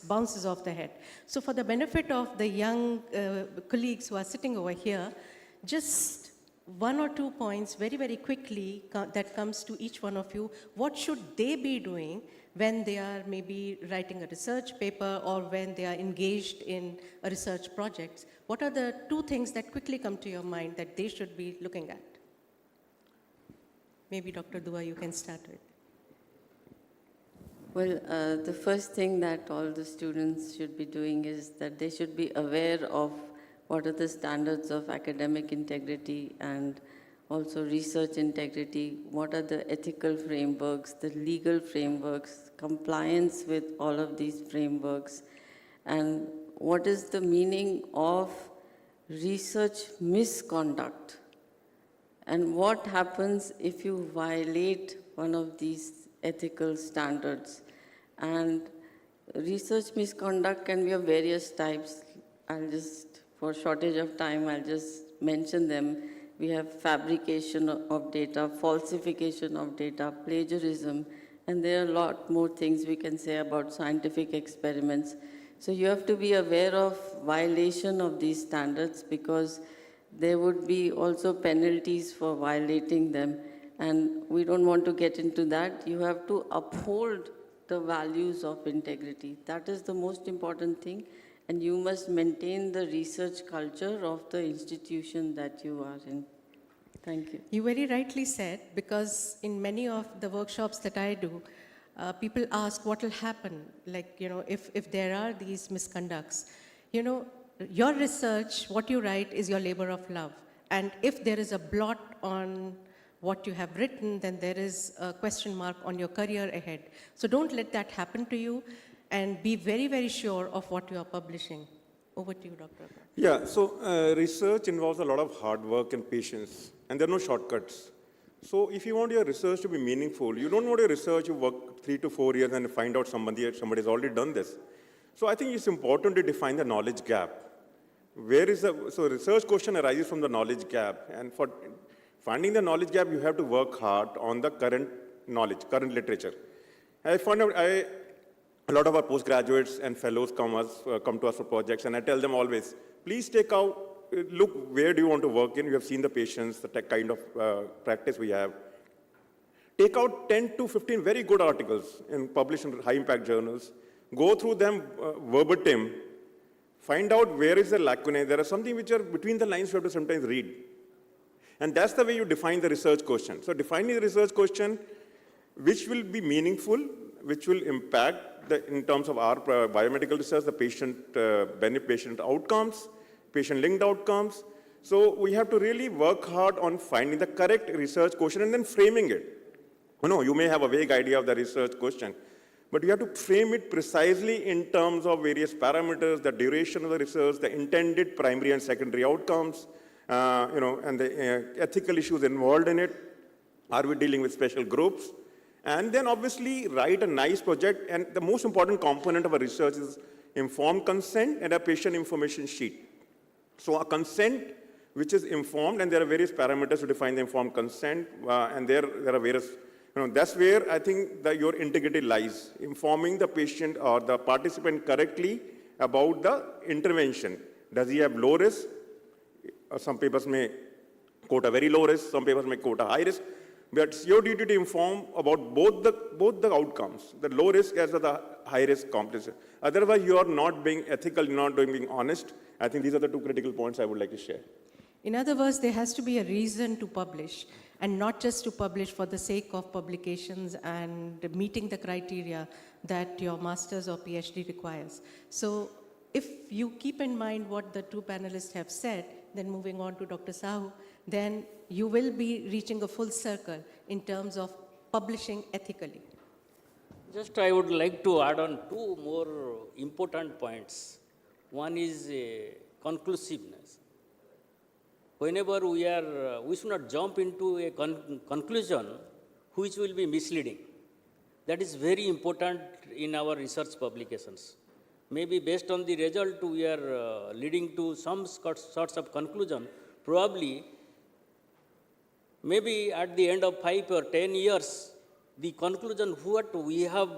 S11: bounces off the head. So for the benefit of the young colleagues who are sitting over here, just 1 or 2 points very, very quickly that comes to each one of you. What should they be doing when they are maybe writing a research paper or when they are engaged in a research project? What are the 2 things that quickly come to your mind that they should be looking at? Maybe Dr. Dua, you can start with.
S12: Well, the first thing that all the students should be doing is that they should be aware of what are the standards of academic integrity and also research integrity, what are the ethical frameworks, the legal frameworks, compliance with all of these frameworks, and what is the meaning of research misconduct, and what happens if you violate one of these ethical standards. And research misconduct can be of various types. For shortage of time, I'll just mention them. We have fabrication of data, falsification of data, plagiarism, and there are a lot more things we can say about scientific experiments. So you have to be aware of violation of these standards because there would be also penalties for violating them, and we don't want to get into that. You have to uphold the values of integrity. That is the most important thing. And you must maintain the research culture of the institution that you are in. Thank you.
S11: You very rightly said, because in many of the workshops that I do, people ask what will happen, like, if there are these misconducts. Your research, what you write is your labor of love. And if there is a blot on what you have written, then there is a question mark on your career ahead. So don't let that happen to you. And be very, very sure of what you are publishing. Over to you, Dr.
S13: Yeah, so research involves a lot of hard work and patience, and there are no shortcuts. So if you want your research to be meaningful, you don't want your research to work 3 to 4 years and find out somebody has already done this. So I think it's important to define the knowledge gap. So research question arises from the knowledge gap, and for finding the knowledge gap, you have to work hard on the current knowledge, current literature. I found out a lot of our postgraduates and fellows come to us for projects, and I tell them always, please take out, look, where do you want to work in? You have seen the patients, the kind of practice we have. Take out 10 to 15 very good articles published in high-impact journals. Go through them verbatim. Find out where is the lacunae. There are something which are between the lines you have to sometimes read. And that's the way you define the research question. So defining the research question, which will be meaningful, which will impact in terms of our biomedical research, the patient outcomes, patient-linked outcomes. So we have to really work hard on finding the correct research question and then framing it. You may have a vague idea of the research question, but you have to frame it precisely in terms of various parameters, the duration of the research, the intended primary and secondary outcomes, and the ethical issues involved in it. Are we dealing with special groups? And then obviously write a nice project. And the most important component of a research is informed consent and a patient information sheet. So a consent which is informed, and there are various parameters to define the informed consent, and there are various, that's where I think your integrity lies, informing the patient or the participant correctly about the intervention. Does he have low risk? Some papers may quote a very low risk, some papers may quote a high risk. But it's your duty to inform about both the outcomes, the low risk as well as the high risk complication. Otherwise, you are not being ethical, not being honest. I think these are the two critical points I would like to share.
S11: In other words, there has to be a reason to publish, and not just to publish for the sake of publications and meeting the criteria that your master's or PhD requires. So if you keep in mind what the two panelists have said, then moving on to Dr. Sahu, then you will be reaching a full circle in terms of publishing ethically.
S14: Just I would like to add on two more important points. One is conclusiveness. Whenever we should not jump into a conclusion which will be misleading. That is very important in our research publications. Maybe based on the result we are leading to some sorts of conclusion. Probably, maybe at the end of 5 or 10 years, the conclusion what we have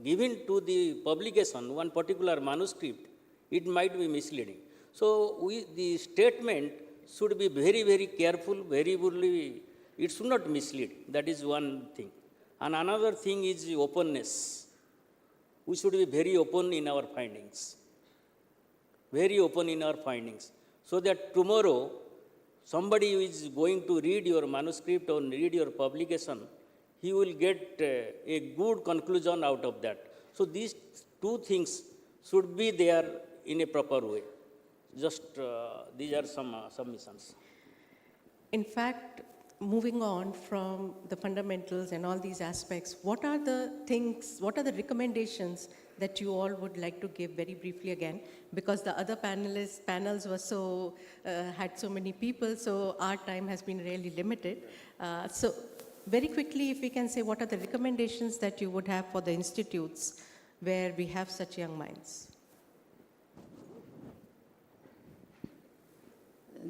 S14: given to the publication, one particular manuscript, it might be misleading. So the statement should be very, very careful, very fully, it should not mislead. That is one thing. And another thing is openness. We should be very open in our findings. Very open in our findings. So that tomorrow, somebody who is going to read your manuscript or read your publication, he will get a good conclusion out of that. So these two things should be there in a proper way. Just these are some submissions.
S11: In fact, moving on from the fundamentals and all these aspects, what are the things, what are the recommendations that you all would like to give very briefly again? Because the other panels were so, had so many people, so our time has been really limited. So very quickly, if we can say, what are the recommendations that you would have for the institutes where we have such young minds?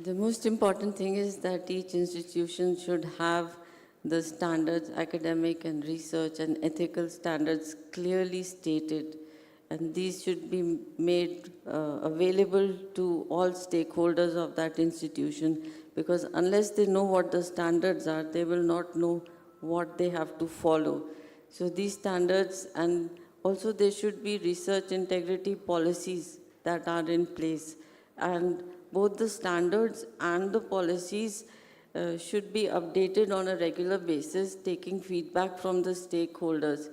S12: The most important thing is that each institution should have the standards, academic and research and ethical standards clearly stated. And these should be made available to all stakeholders of that institution, because unless they know what the standards are, they will not know what they have to follow. So these standards, and also there should be research integrity policies that are in place. And both the standards and the policies should be updated on a regular basis, taking feedback from the stakeholders.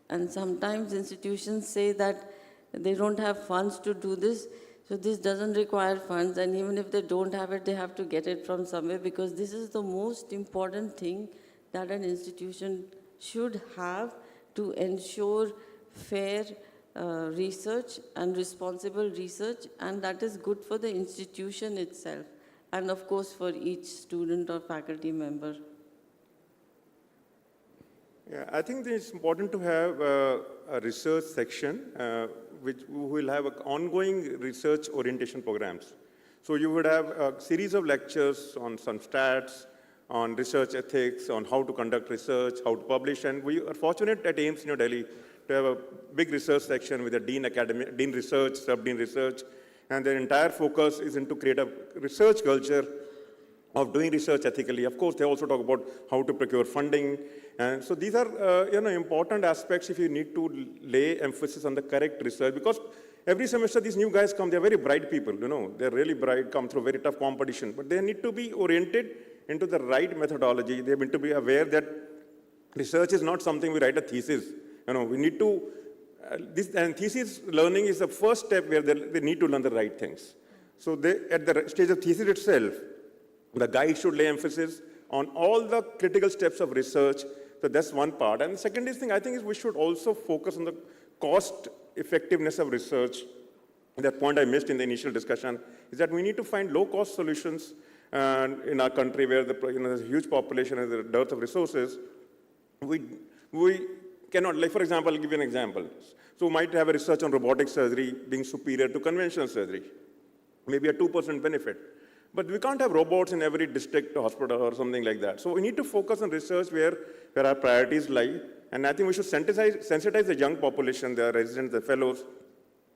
S12: And sometimes institutions say that they don't have funds to do this, so this doesn't require funds, and even if they don't have it, they have to get it from somewhere, because this is the most important thing that an institution should have to ensure fair research and responsible research, and that is good for the institution itself, and of course for each student or faculty member.
S13: Yeah, I think it's important to have a research section which will have ongoing research orientation programs. So you would have a series of lectures on some stats, on research ethics, on how to conduct research, how to publish. And we are fortunate at AIIMS New Delhi to have a big research section with a dean research, sub-dean research, and their entire focus is into create a research culture of doing research ethically. Of course, they also talk about how to procure funding. And so these are important aspects if you need to lay emphasis on the correct research, because every semester these new guys come, they're very bright people, they're really bright, come through very tough competition, but they need to be oriented into the right methodology. They need to be aware that research is not something we write a thesis. We need to, and thesis learning is the first step where they need to learn the right things. So at the stage of thesis itself, the guide should lay emphasis on all the critical steps of research. So that's one part. And the second thing I think is we should also focus on the cost effectiveness of research. That point I missed in the initial discussion is that we need to find low-cost solutions in our country where there's a huge population and there's a dearth of resources. We cannot, like for example, I'll give you an example. So we might have a research on robotic surgery being superior to conventional surgery, maybe a 2% benefit. But we can't have robots in every district hospital or something like that. So we need to focus on research where our priorities lie. And I think we should sensitize the young population, the residents, the fellows,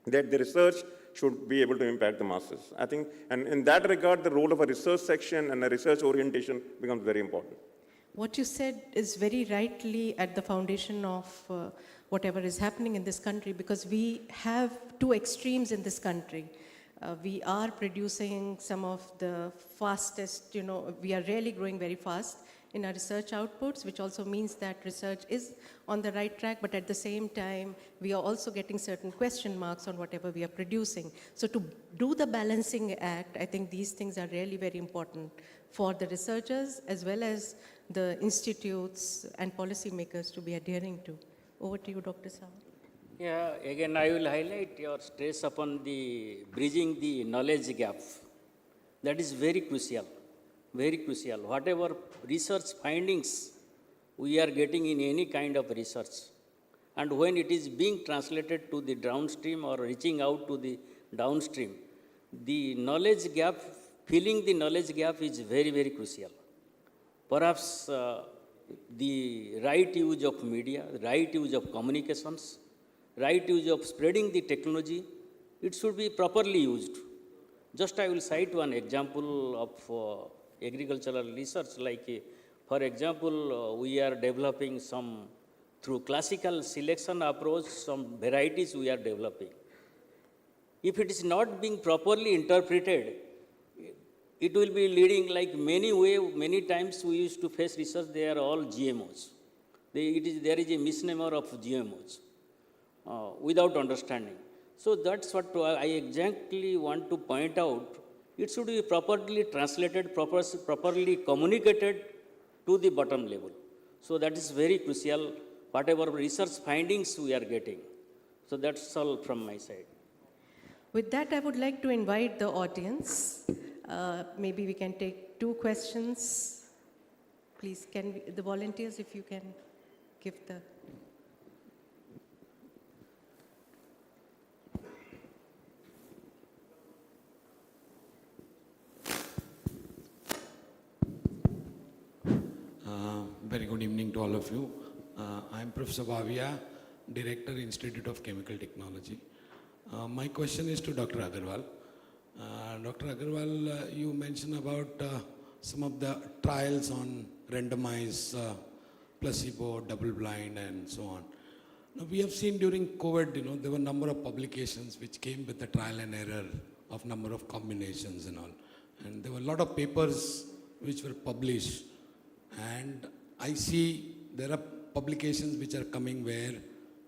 S13: that the research should be able to impact the masses. I think, and in that regard, the role of a research section and a research orientation becomes very important.
S11: What you said is very rightly at the foundation of whatever is happening in this country, because we have two extremes in this country. We are producing some of the fastest, we are really growing very fast in our research outputs, which also means that research is on the right track, but at the same time, we are also getting certain question marks on whatever we are producing. So to do the balancing act, I think these things are really very important for the researchers as well as the institutes and policymakers to be adhering to. Over to you, Dr. Sawa.
S14: Yeah, again, I will highlight your stress upon the bridging the knowledge gap. That is very crucial, very crucial. Whatever research findings we are getting in any kind of research, and when it is being translated to the downstream or reaching out to the downstream, the knowledge gap, filling the knowledge gap is very, very crucial. Perhaps the right use of media, right use of communications, right use of spreading the technology, it should be properly used. Just I will cite one example of agricultural research, like for example, we are developing some, through classical selection approach, some varieties we are developing. If it is not being properly interpreted, it will be leading like many times we used to face research, they are all GMOs. There is a misnomer of GMOs. Without understanding. So that's what I exactly want to point out. It should be properly translated, properly communicated to the bottom level. So that is very crucial, whatever research findings we are getting. So that's all from my side.
S11: With that, I would like to invite the audience. Maybe we can take 2 questions. Please, the volunteers, if you can give the...
S15: Very good evening to all of you. I am Professor Bhavia, Director, Institute of Chemical Technology. My question is to Dr. Agarwal. Dr. Agarwal, you mentioned about some of the trials on randomized placebo, double-blind, and so on. Now, we have seen during COVID, there were a number of publications which came with the trial and error of number of combinations and all. And there were a lot of papers which were published. And I see there are publications which are coming where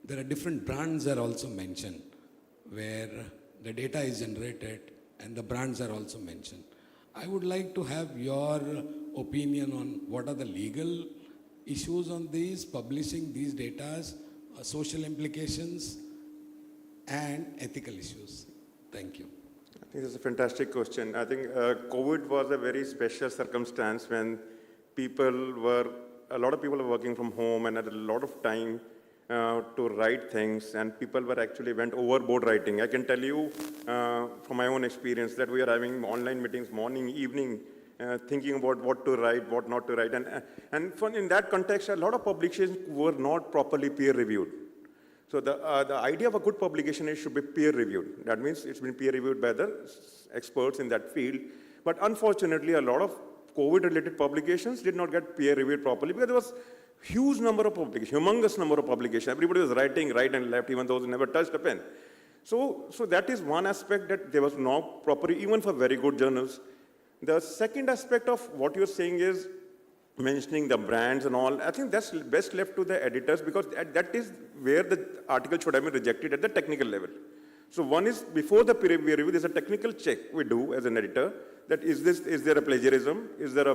S15: there are different brands are also mentioned, where the data is generated and the brands are also mentioned. I would like to have your opinion on what are the legal issues on these, publishing these data, social implications, and ethical issues. Thank you.
S13: I think it's a fantastic question. I think COVID was a very special circumstance when a lot of people were working from home and had a lot of time to write things, and people were actually went overboard writing. I can tell you from my own experience that we are having online meetings morning, evening, thinking about what to write, what not to write. And in that context, a lot of publications were not properly peer-reviewed. So the idea of a good publication is should be peer-reviewed. That means it's been peer-reviewed by the experts in that field. But unfortunately, a lot of COVID-related publications did not get peer-reviewed properly because there was huge number of publications, humongous number of publications. Everybody was writing right and left, even those who never touched a pen. So that is one aspect that there was not proper, even for very good journals. The second aspect of what you're saying is mentioning the brands and all. I think that's best left to the editors because that is where the article should have been rejected at the technical level. So one is before the peer review, there's a technical check we do as an editor that is there a plagiarism? Is there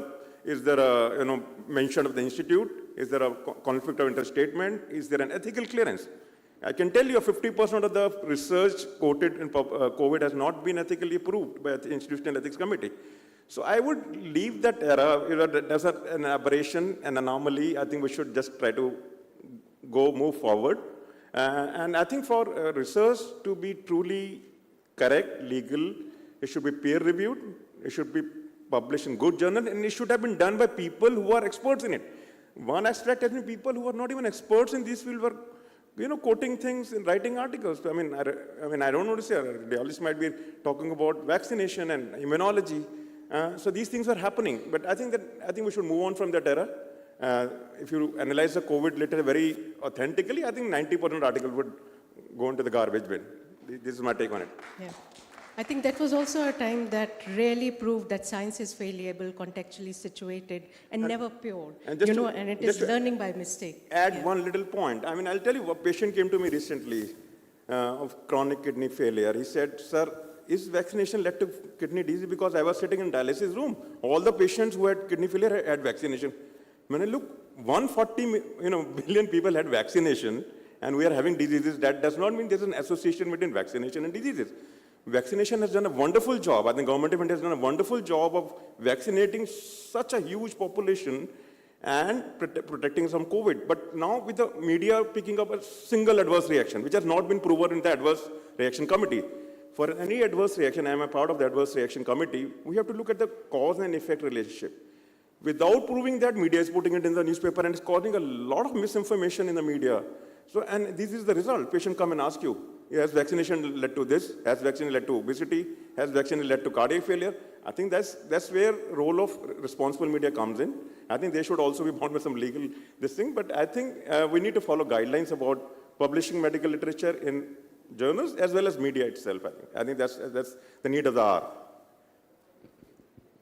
S13: a mention of the institute? Is there a conflict of interest statement? Is there an ethical clearance? I can tell you 50% of the research quoted in COVID has not been ethically approved by the Institutional Ethics Committee. So I would leave that era, there's an aberration, an anomaly. I think we should just try to move forward. And I think for research to be truly correct, legal, it should be peer-reviewed, it should be published in good journal, and it should have been done by people who are experts in it. One aspect has been people who are not even experts in this field were quoting things and writing articles. I mean, I don't know to say, a radiologist might be talking about vaccination and immunology. So these things are happening. But I think we should move on from that era. If you analyze the COVID literature very authentically, I think 90% article would go into the garbage bin. This is my take on it.
S11: Yeah. I think that was also a time that really proved that science is fallible, contextually situated, and never pure. And it is learning by mistake.
S13: Add one little point. I mean, I'll tell you, a patient came to me recently of chronic kidney failure. He said, "Sir, is vaccination led to kidney disease? Because I was sitting in dialysis room. All the patients who had kidney failure had vaccination." When I look, 140 billion people had vaccination, and we are having diseases. That does not mean there's an association between vaccination and diseases. Vaccination has done a wonderful job. I think government of India has done a wonderful job of vaccinating such a huge population and protecting from COVID. But now with the media picking up a single adverse reaction, which has not been proven in the adverse reaction committee. For any adverse reaction, I am a part of the adverse reaction committee, we have to look at the cause and effect relationship. Without proving that, media is putting it in the newspaper and it's causing a lot of misinformation in the media. So, and this is the result. Patient come and ask you, has vaccination led to this? Has vaccination led to obesity? Has vaccination led to cardiac failure? I think that's where role of responsible media comes in. I think they should also be bound with some legal this thing. But I think we need to follow guidelines about publishing medical literature in journals as well as media itself. I think that's the need of the hour.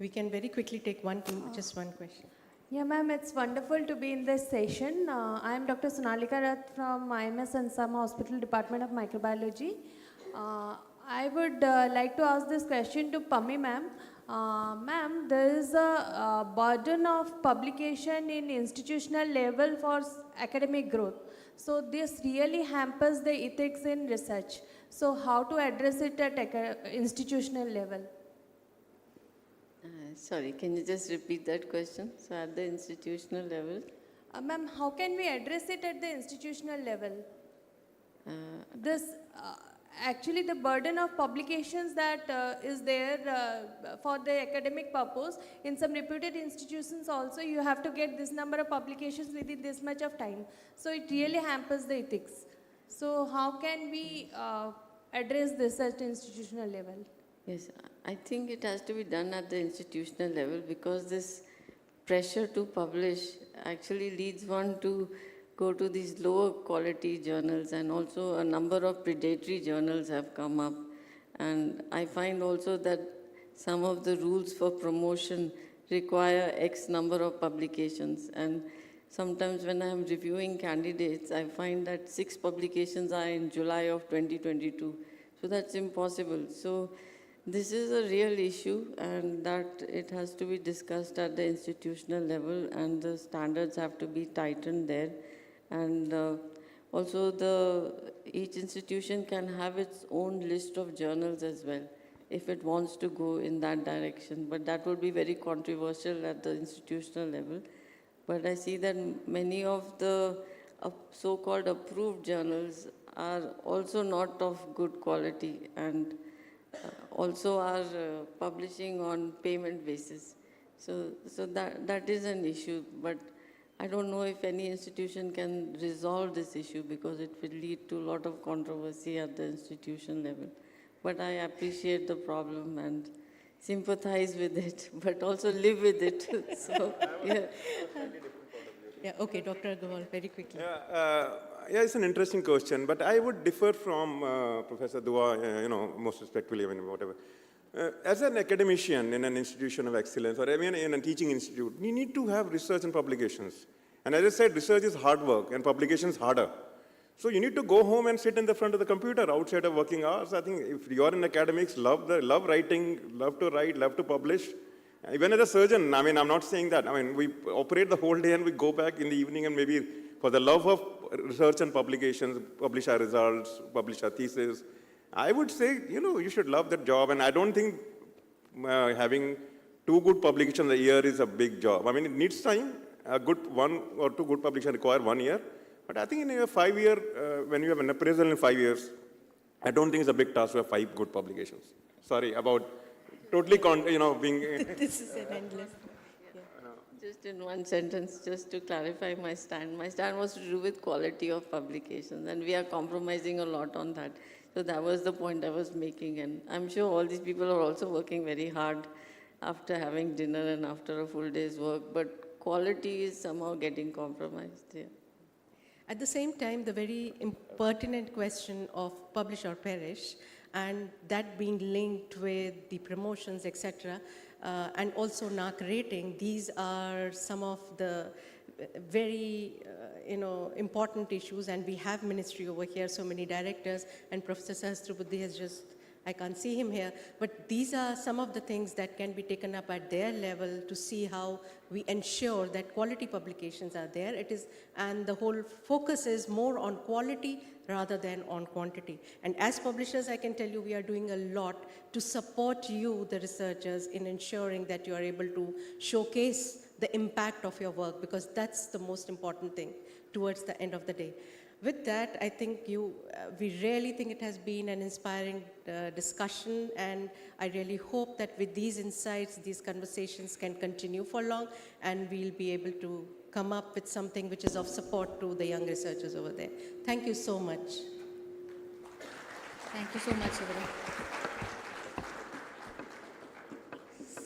S11: We can very quickly take just one question.
S16: Yeah, ma'am, it's wonderful to be in this session. I am Dr. Sonalika Rath from IMS and Sama Hospital Department of Microbiology. I would like to ask this question to Pammi ma'am. Ma'am, there is a burden of publication in institutional level for academic growth. So this really hampers the ethics in research. So how to address it at institutional level?
S12: Sorry, can you just repeat that question? So at the institutional level?
S16: Ma'am, how can we address it at the institutional level? Actually the burden of publications that is there for the academic purpose, in some reputed institutions also you have to get this number of publications within this much of time. So it really hampers the ethics. So how can we address this at institutional level?
S12: Yes, I think it has to be done at the institutional level because this pressure to publish actually leads one to go to these lower quality journals, and also a number of predatory journals have come up. And I find also that some of the rules for promotion require X number of publications. And sometimes when I'm reviewing candidates, I find that 6 publications are in July of 2022. So that's impossible. So this is a real issue, and that it has to be discussed at the institutional level, and the standards have to be tightened there. And also each institution can have its own list of journals as well, if it wants to go in that direction. But that would be very controversial at the institutional level. But I see that many of the so-called approved journals are also not of good quality, and also are publishing on payment basis. So that is an issue, but I don't know if any institution can resolve this issue because it will lead to a lot of controversy at the institution level. But I appreciate the problem and sympathize with it, but also live with it. So, yeah.
S11: Yeah, okay, Dr. Agarwal, very quickly.
S13: Yeah, it's an interesting question, but I would differ from Professor Dua, most respectfully, whatever. As an academician in an institution of excellence, or even in a teaching institute, we need to have research and publications. And as I said, research is hard work, and publications harder. So you need to go home and sit in the front of the computer outside of working hours. I think if you're in academics, love writing, love to write, love to publish. Even as a surgeon, I'm not saying that. We operate the whole day and we go back in the evening and maybe for the love of research and publications, publish our results, publish our thesis. I would say, you should love that job. And I don't think having 2 good publications a year is a big job. It needs time. A good 1 or 2 good publications require 1 year. But I think in a 5-year, when you have an appraisal in 5 years, I don't think it's a big task to have 5 good publications. Sorry about totally, being...
S11: This is an endless...
S12: Just in one sentence, just to clarify my stand. My stand was to do with quality of publications, and we are compromising a lot on that. So that was the point I was making, and I'm sure all these people are also working very hard after having dinner and after a full day's work, but quality is somehow getting compromised here.
S11: At the same time, the very pertinent question of publish or perish, and that being linked with the promotions, etc., and also NARC rating, these are some of the very important issues, and we have ministry over here, so many directors, and Professor Sahasrabuddhe has just, I can't see him here, but these are some of the things that can be taken up at their level to see how we ensure that quality publications are there. And the whole focus is more on quality rather than on quantity. And as publishers, I can tell you we are doing a lot to support you, the researchers, in ensuring that you are able to showcase the impact of your work, because that's the most important thing towards the end of the day. With that, I think we really think it has been an inspiring discussion, and I really hope that with these insights, these conversations can continue for long, and we'll be able to come up with something which is of support to the young researchers over there. Thank you so much.
S10: Thank you so much, Suvira.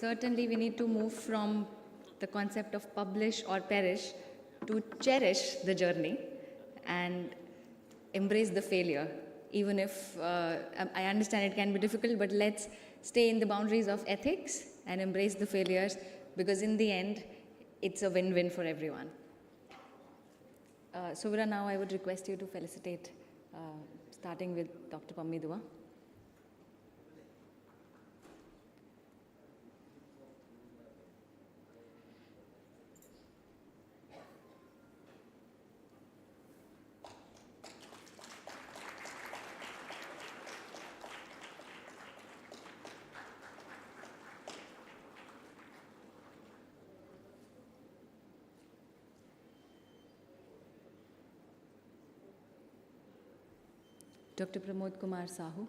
S10: Certainly, we need to move from the concept of publish or perish to cherish the journey and embrace the failure. Even if I understand it can be difficult, but let's stay in the boundaries of ethics and embrace the failures, because in the end, it's a win-win for everyone. Suvira, now I would request you to felicitate, starting with Dr. Pammi Dua. Dr. Pramod Kumar Sahu.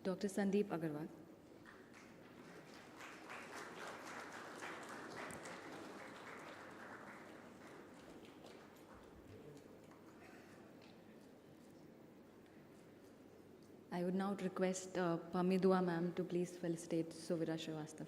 S10: Dr. Sandeep Agarwal. I would now request Pammi Dua ma'am to please felicitate Suvira Srivastav.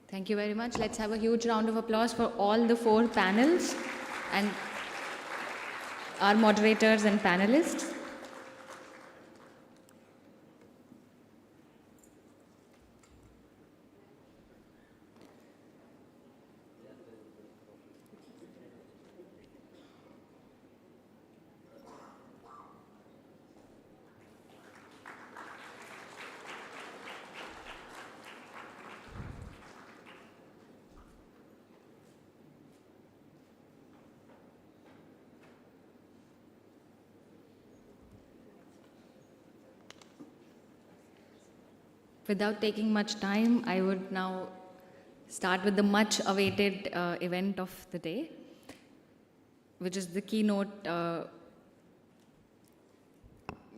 S10: Thank you very much. Let's have a huge round of applause for all the 4 panels and our moderators and panelists. Without taking much time, I would now start with the much awaited event of the day, which is the keynote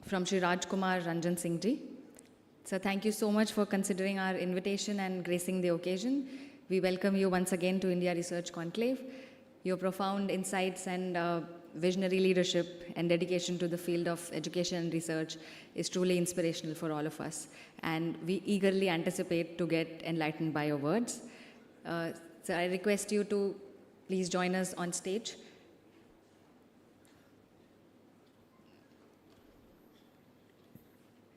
S10: from Shri Rajkumar Ranjan Singh Ji. So thank you so much for considering our invitation and gracing the occasion. We welcome you once again to India Research Conclave. Your profound insights and visionary leadership and dedication to the field of education and research is truly inspirational for all of us. And we eagerly anticipate to get enlightened by your words. So I request you to please join us on stage.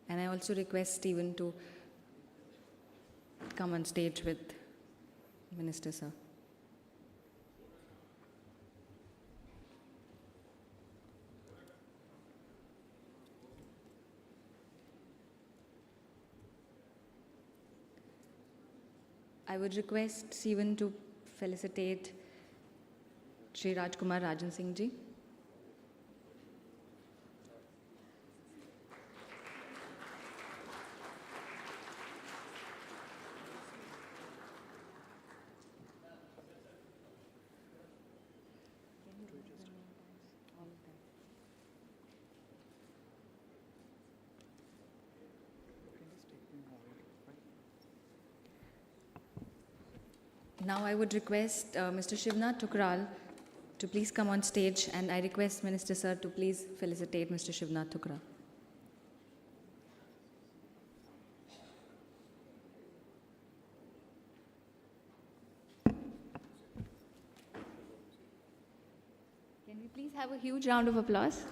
S10: And I also request Stephen to come on stage with Minister Sir. I would request Stephen to felicitate Shri Rajkumar Rajan Singh Ji. Now I would request Mr. Shivnath Thukral to please come on stage, and I request Minister Sir to please felicitate Mr. Shivnath Thukral. Can we please have a huge round of applause?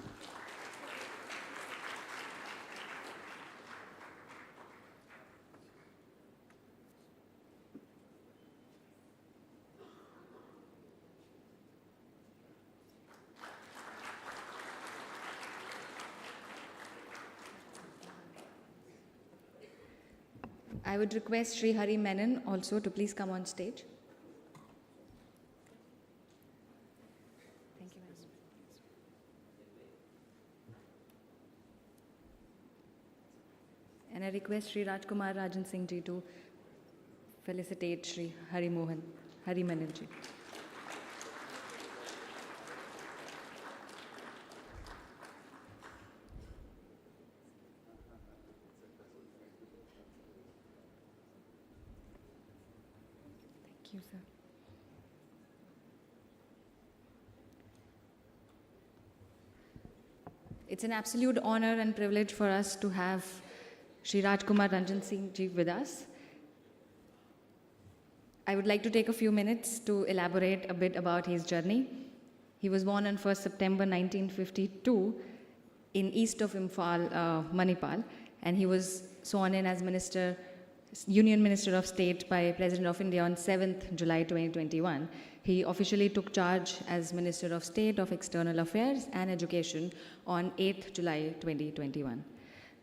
S10: I would request Sri Hari Menon also to please come on stage. Thank you, ma'am. And I request Sri Rajkumar Rajan Singh Ji to felicitate Sri Hari Menon Ji. Thank you, sir. It's an absolute honor and privilege for us to have Sri Rajkumar Ranjan Singh Ji with us. I would like to take a few minutes to elaborate a bit about his journey. He was born on 1st September 1952 in east of Imphal, Manipal, and he was sworn in as Union Minister of State by President of India on 7th July 2021. He officially took charge as Minister of State of External Affairs and Education on 8th July 2021.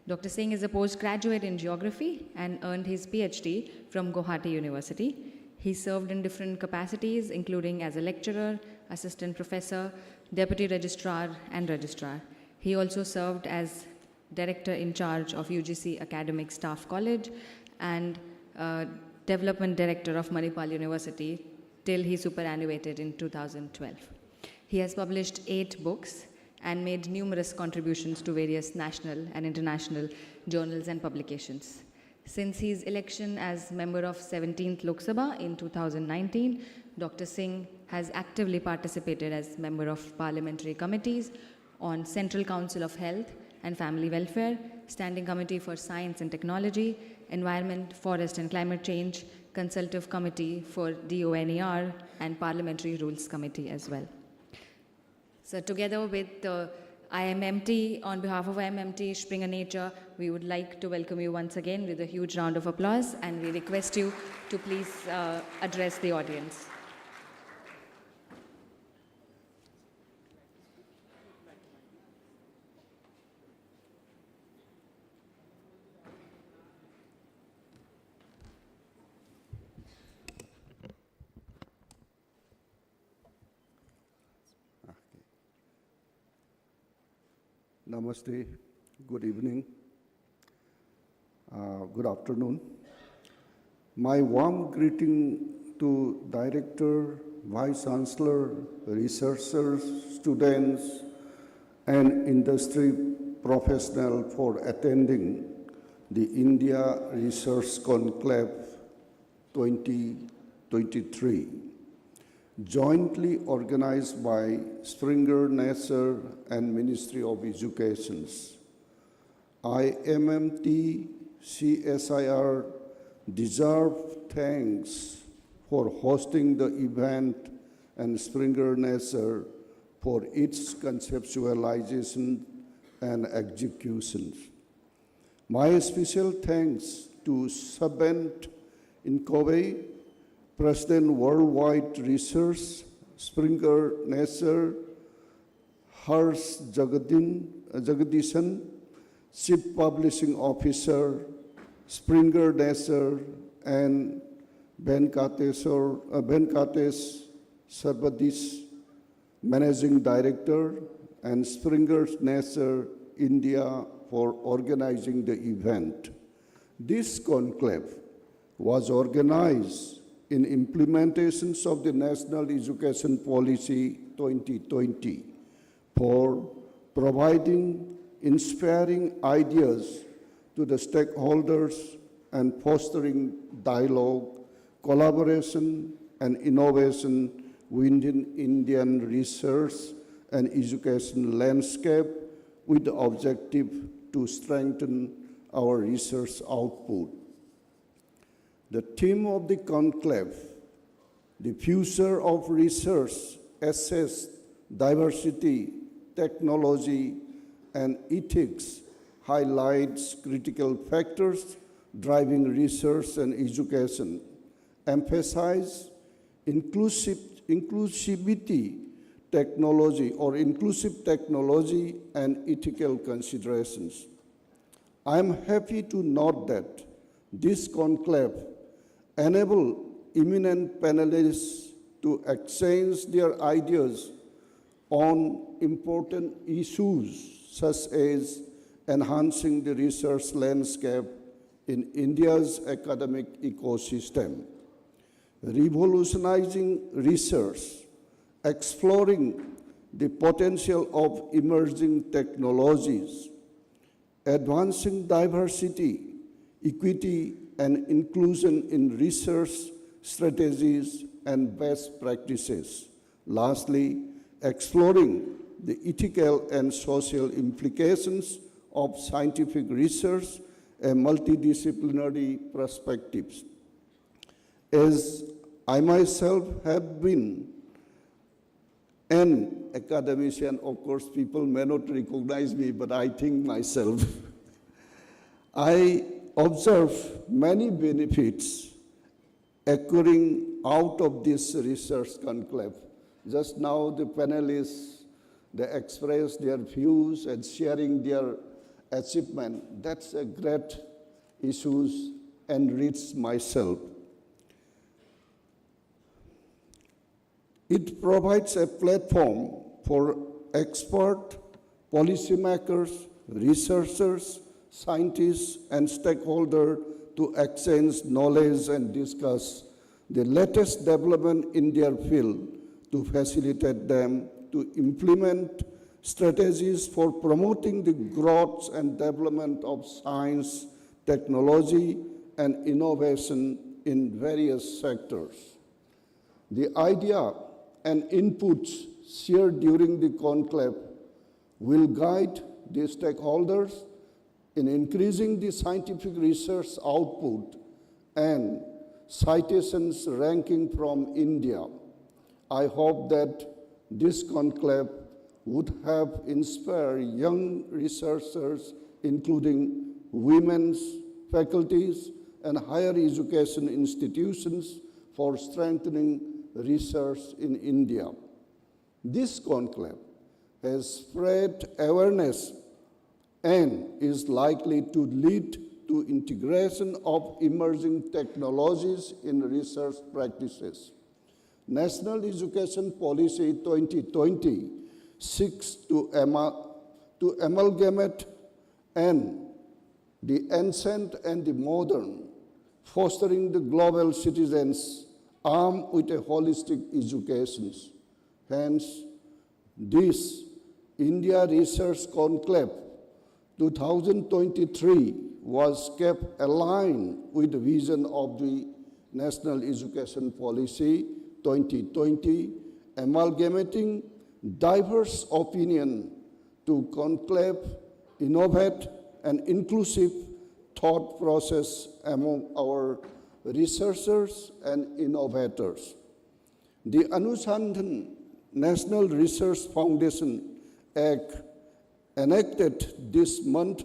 S10: Dr. Singh is a postgraduate in geography and earned his PhD from Guwahati University. He served in different capacities, including as a lecturer, assistant professor, deputy registrar, and registrar. He also served as director in charge of UGC Academic Staff College and development director of Manipal University till he superannuated in 2012. He has published 8 books and made numerous contributions to various national and international journals and publications. Since his election as member of 17th Lok Sabha in 2019, Dr. Singh has actively participated as member of parliamentary committees on Central Council of Health and Family Welfare, Standing Committee for Science and Technology, Environment, Forest and Climate Change, Consultative Committee for DONER, and Parliamentary Rules Committee as well. So together with IMMT, on behalf of IMMT Springer Nature, we would like to welcome you once again with a huge round of applause, and we request you to please address the audience.
S17: Namaste, good evening. Good afternoon. My warm greeting to Director, Vice Chancellor, researchers, students, and industry professionals for attending the India Research Conclave 2023, jointly organized by Springer Nature and Ministry of Education. IMMT CSIR deserve thanks for hosting the event and Springer Nature for its conceptualization and execution. My special thanks to Sabent Incobe, President Worldwide Research, Springer Nature, Harsh Jagadishan, Chief Publishing Officer, Springer Nature, and Venkatesh Sarvadis, Managing Director, and Springer Nature India for organizing the event. This conclave was organized in implementations of the National Education Policy 2020 for providing inspiring ideas to the stakeholders and fostering dialogue, collaboration, and innovation within Indian research and education landscape with the objective to strengthen our research output. The theme of the conclave, the future of research, assess diversity, technology, and ethics, highlights critical factors driving research and education, emphasize inclusivity, technology or inclusive technology and ethical considerations. I am happy to note that this conclave enabled eminent panelists to exchange their ideas on important issues such as enhancing the research landscape in India's academic ecosystem, revolutionizing research, exploring the potential of emerging technologies, advancing diversity, equity, and inclusion in research strategies and best practices. Lastly, exploring the ethical and social implications of scientific research and multidisciplinary perspectives. As I myself have been an academician, of course, people may not recognize me, but I think myself. I observe many benefits occurring out of this research conclave. Just now, the panelists, they expressed their views and sharing their achievement. That's a great issue enriched myself. It provides a platform for expert policymakers, researchers, scientists, and stakeholders to exchange knowledge and discuss the latest development in their field to facilitate them to implement strategies for promoting the growth and development of science, technology, and innovation in various sectors. The idea and inputs shared during the conclave will guide the stakeholders in increasing the scientific research output and citations ranking from India. I hope that this conclave would have inspired young researchers, including women's faculties and higher education institutions, for strengthening research in India. This conclave has spread awareness and is likely to lead to integration of emerging technologies in research practices. National Education Policy 2020 seeks to amalgamate and the ancient and the modern, fostering the global citizens armed with a holistic education. Hence, this India Research Conclave 2023 was kept aligned with the vision of the National Education Policy 2020, amalgamating diverse opinion to conclave, innovate, and inclusive thought process among our researchers and innovators. The Anusandhan National Research Foundation Act enacted this month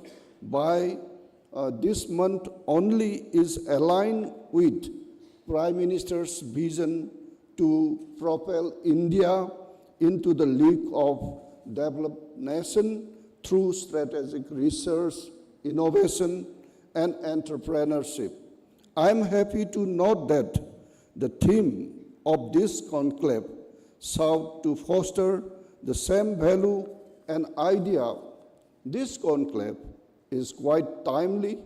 S17: only is aligned with Prime Minister's vision to propel India into the league of developed nations through strategic research, innovation, and entrepreneurship. I am happy to note that the theme of this conclave sought to foster the same value and idea. This conclave is quite timely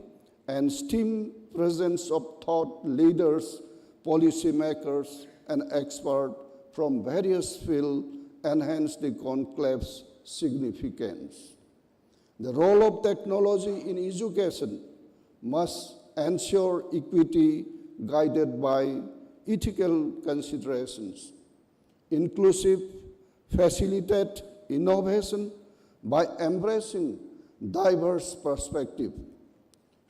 S17: and steam presence of thought leaders, policymakers, and experts from various fields enhance the conclave's significance. The role of technology in education must ensure equity guided by ethical considerations. Inclusive, facilitate innovation by embracing diverse perspectives.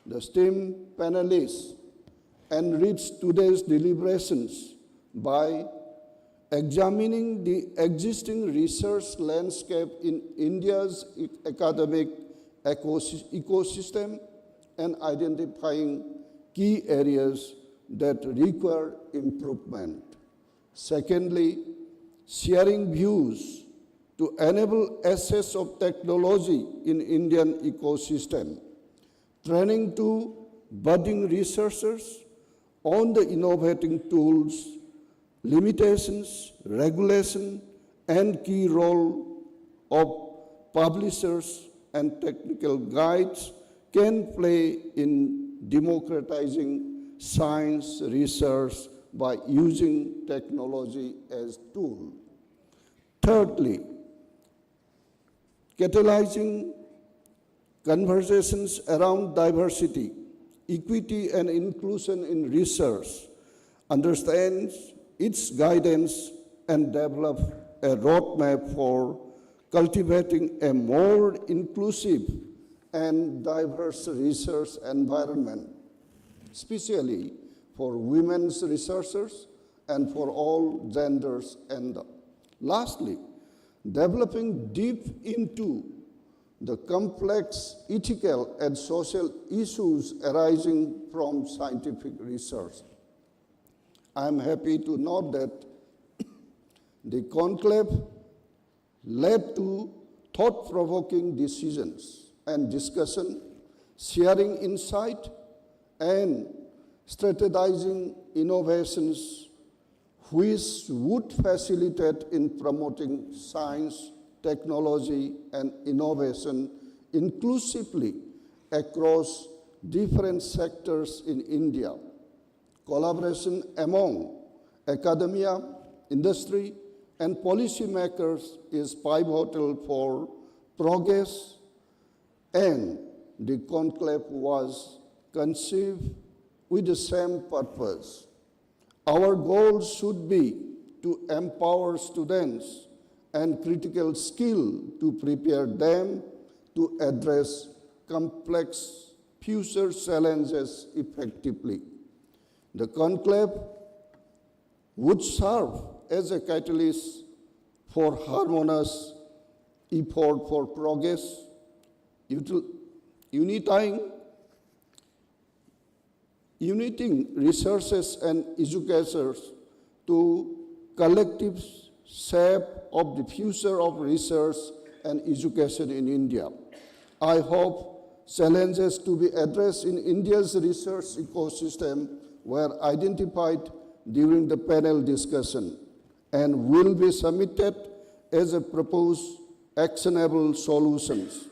S17: The STEM panelists enrich today's deliberations by examining the existing research landscape in India's academic ecosystem and identifying key areas that require improvement. Secondly, sharing views to enable access of technology in Indian ecosystem, training to budding researchers on the innovating tools, limitations, regulation, and key role of publishers and technical guides can play in democratizing science research by using technology as tool. Thirdly, catalyzing conversations around diversity, equity, and inclusion in research, understands its guidance, and develop a roadmap for cultivating a more inclusive and diverse research environment, especially for women's researchers and for all genders. And lastly, developing deep into the complex ethical and social issues arising from scientific research. I am happy to note that the conclave led to thought-provoking decisions and discussion, sharing insight, and strategizing innovations which would facilitate in promoting science, technology, and innovation inclusively across different sectors in India. Collaboration among academia, industry, and policymakers is pivotal for progress, and the conclave was conceived with the same purpose. Our goal should be to empower students and critical skill to prepare them to address complex future challenges effectively. The conclave would serve as a catalyst for harmonious effort for progress, uniting researchers and educators to collective shape of the future of research and education in India. I hope challenges to be addressed in India's research ecosystem were identified during the panel discussion and will be submitted as a proposed actionable solutions.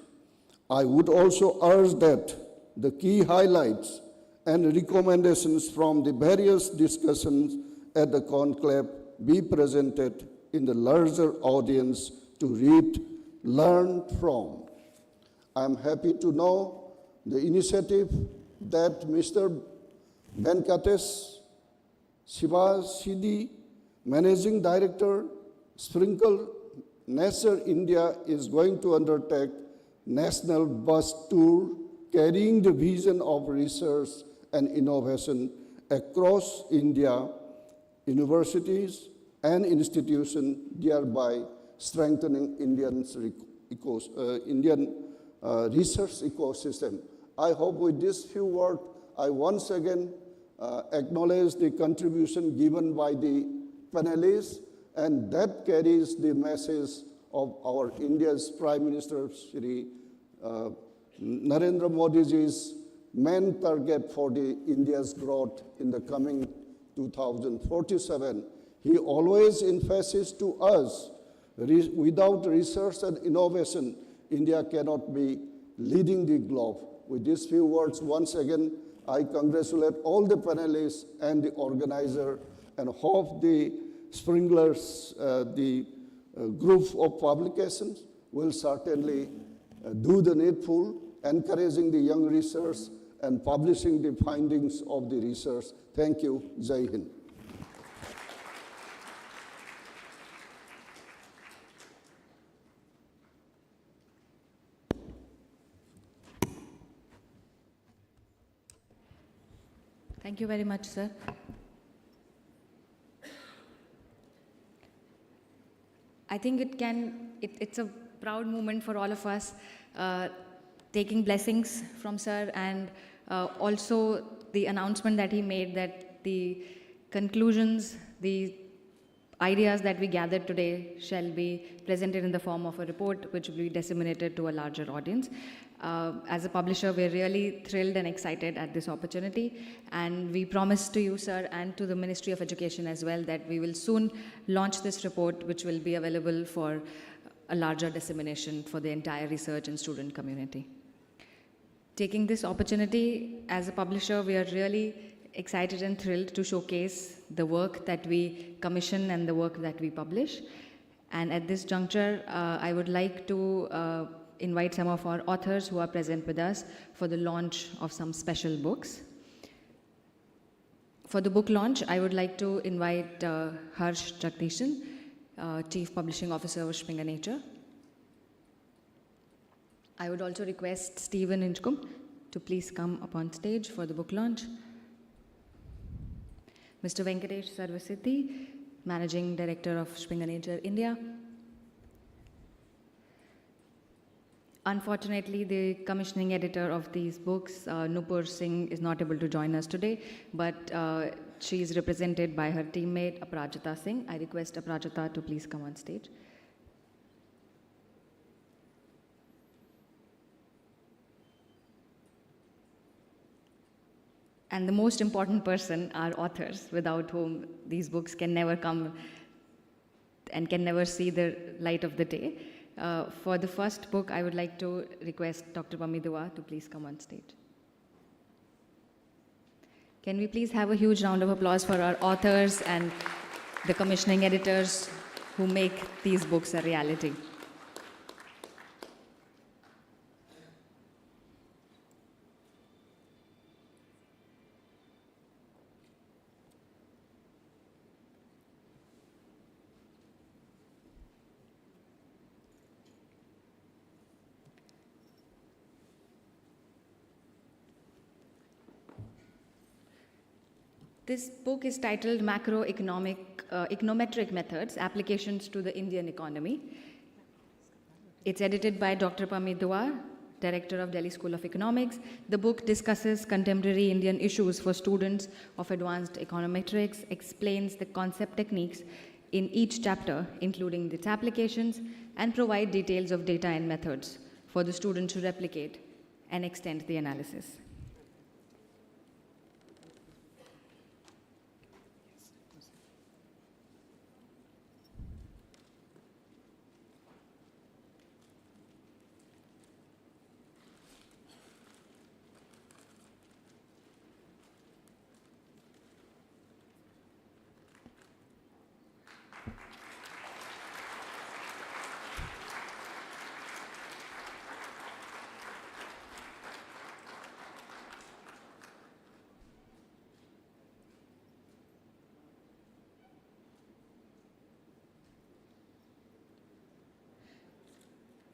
S17: I would also urge that the key highlights and recommendations from the various discussions at the conclave be presented in the larger audience to read, learn from. I am happy to know the initiative that Mr. Venkatesh Shivasidi, Managing Director, Sprinkle Nature India, is going to undertake national bus tour carrying the vision of research and innovation across India, universities and institutions, thereby strengthening Indian research ecosystem. I hope with these few words, I once again acknowledge the contribution given by the panelists, and that carries the message of our India's Prime Minister, Shri Narendra Modi's main target for the India's growth in the coming 2047. He always emphasizes to us, without research and innovation, India cannot be leading the globe. With these few words, once again, I congratulate all the panelists and the organizer, and hope the Sprinklers, the group of publications, will certainly do the needful, encouraging the young research and publishing the findings of the research. Thank you. Jai Hind.
S10: Thank you very much, sir. I think it's a proud moment for all of us, taking blessings from sir, and also the announcement that he made that the conclusions, the ideas that we gathered today shall be presented in the form of a report which will be disseminated to a larger audience. As a publisher, we're really thrilled and excited at this opportunity, and we promise to you, sir, and to the Ministry of Education as well, that we will soon launch this report, which will be available for a larger dissemination for the entire research and student community. Taking this opportunity, as a publisher, we are really excited and thrilled to showcase the work that we commission and the work that we publish. And at this juncture, I would like to invite some of our authors who are present with us for the launch of some special books. For the book launch, I would like to invite Harsh Jagdishan, Chief Publishing Officer of Springer Nature. I would also request Stephen Inchcombe to please come up on stage for the book launch. Mr. Venkatesh Sarvasiddhi, Managing Director of Springer Nature India. Unfortunately, the commissioning editor of these books, Nupur Singh, is not able to join us today, but she is represented by her teammate, Aprajita Singh. I request Aprajita to please come on stage. And the most important person are authors, without whom these books can never come and can never see the light of the day. For the first book, I would like to request Dr. Pami Dua to please come on stage. Can we please have a huge round of applause for our authors and the commissioning editors who make these books a reality. This book is titled Econometric Methods, Applications to the Indian Economy. It's edited by Dr. Pami Dua, Director of Delhi School of Economics. The book discusses contemporary Indian issues for students of advanced econometrics, explains the concept techniques in each chapter, including its applications, and provide details of data and methods for the student to replicate and extend the analysis.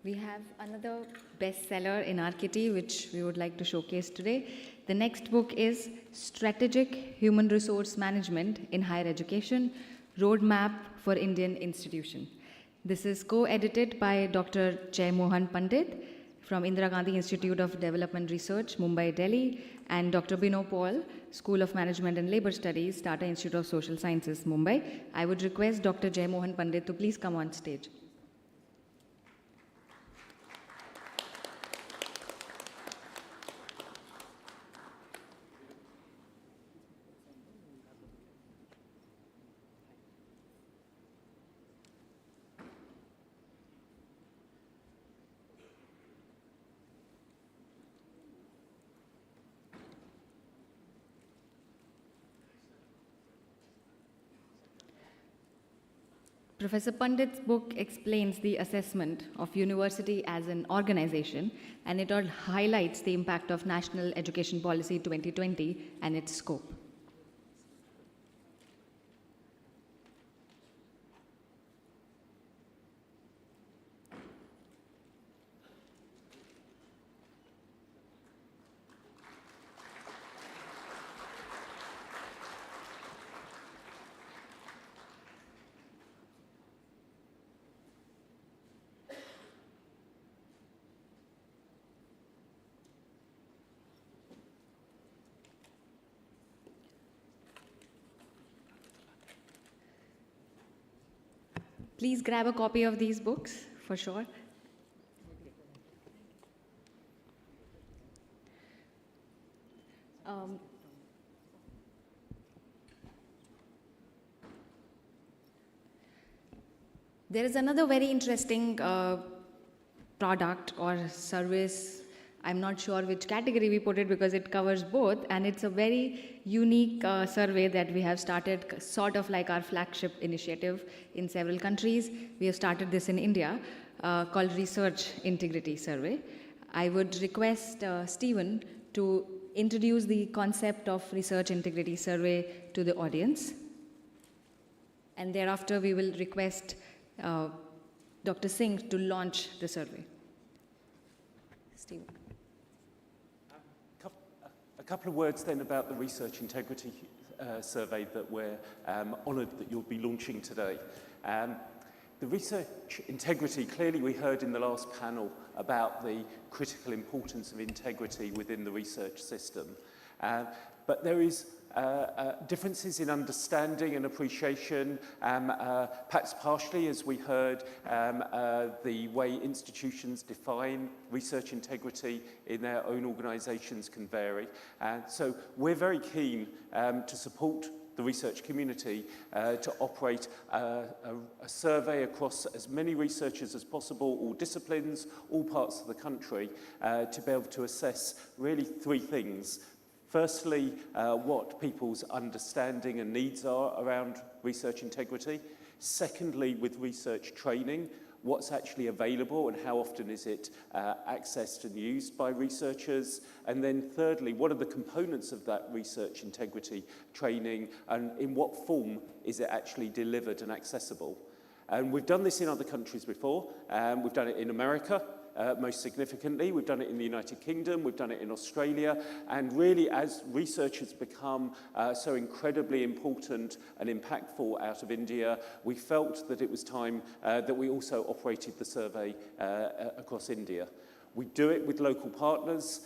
S10: We have another bestseller in our kitty, which we would like to showcase today. The next book is Strategic Human Resource Management in Higher Education, Roadmap for Indian Institution. This is co-edited by Dr. Jai Mohan Pandit from Indira Gandhi Institute of Development Research, Mumbai, Delhi, and Dr. Bino Paul, School of Management and Labor Studies, Tata Institute of Social Sciences, Mumbai. I would request Dr. Jai Mohan Pandit to please come on stage. Professor Pandit's book explains the assessment of university as an organization, and it all highlights the impact of National Education Policy 2020 and its scope. Please grab a copy of these books, for sure. There is another very interesting product or service. I'm not sure which category we put it because it covers both, and it's a very unique survey that we have started, sort of like our flagship initiative in several countries. We have started this in India, called Research Integrity Survey. I would request Stephen to introduce the concept of Research Integrity Survey to the audience. And thereafter, we will request Dr. Singh to launch the survey. Stephen.
S18: A couple of words then about the Research Integrity Survey that we're honoured that you'll be launching today. The research integrity, clearly we heard in the last panel about the critical importance of integrity within the research system. But there is differences in understanding and appreciation, perhaps partially, as we heard, the way institutions define research integrity in their own organisations can vary. So we're very keen to support the research community to operate a survey across as many researchers as possible, all disciplines, all parts of the country, to be able to assess really three things. Firstly, what people's understanding and needs are around research integrity. Secondly, with research training, what's actually available and how often is it accessed and used by researchers. And then thirdly, what are the components of that research integrity training and in what form is it actually delivered and accessible. And we've done this in other countries before. We've done it in America. Most significantly, we've done it in the United Kingdom, we've done it in Australia, and really as research has become so incredibly important and impactful out of India, we felt that it was time that we also operated the survey across India. We do it with local partners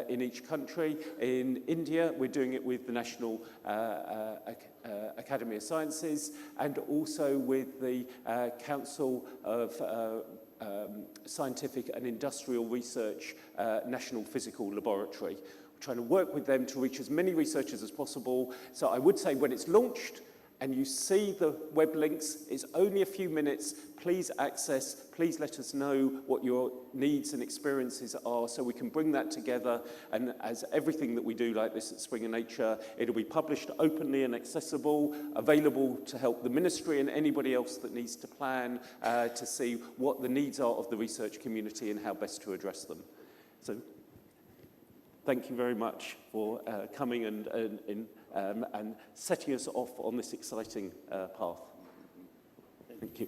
S18: in each country. In India, we're doing it with the National Academy of Sciences and also with the Council of Scientific and Industrial Research National Physical Laboratory. We're trying to work with them to reach as many researchers as possible. So I would say when it's launched and you see the web links, it's only a few minutes. Please access, please let us know what your needs and experiences are so we can bring that together. And as everything that we do like this at Springer Nature, it'll be published openly and accessible, available to help the ministry and anybody else that needs to plan to see what the needs are of the research community and how best to address them. So thank you very much for coming and setting us off on this exciting path. Thank you.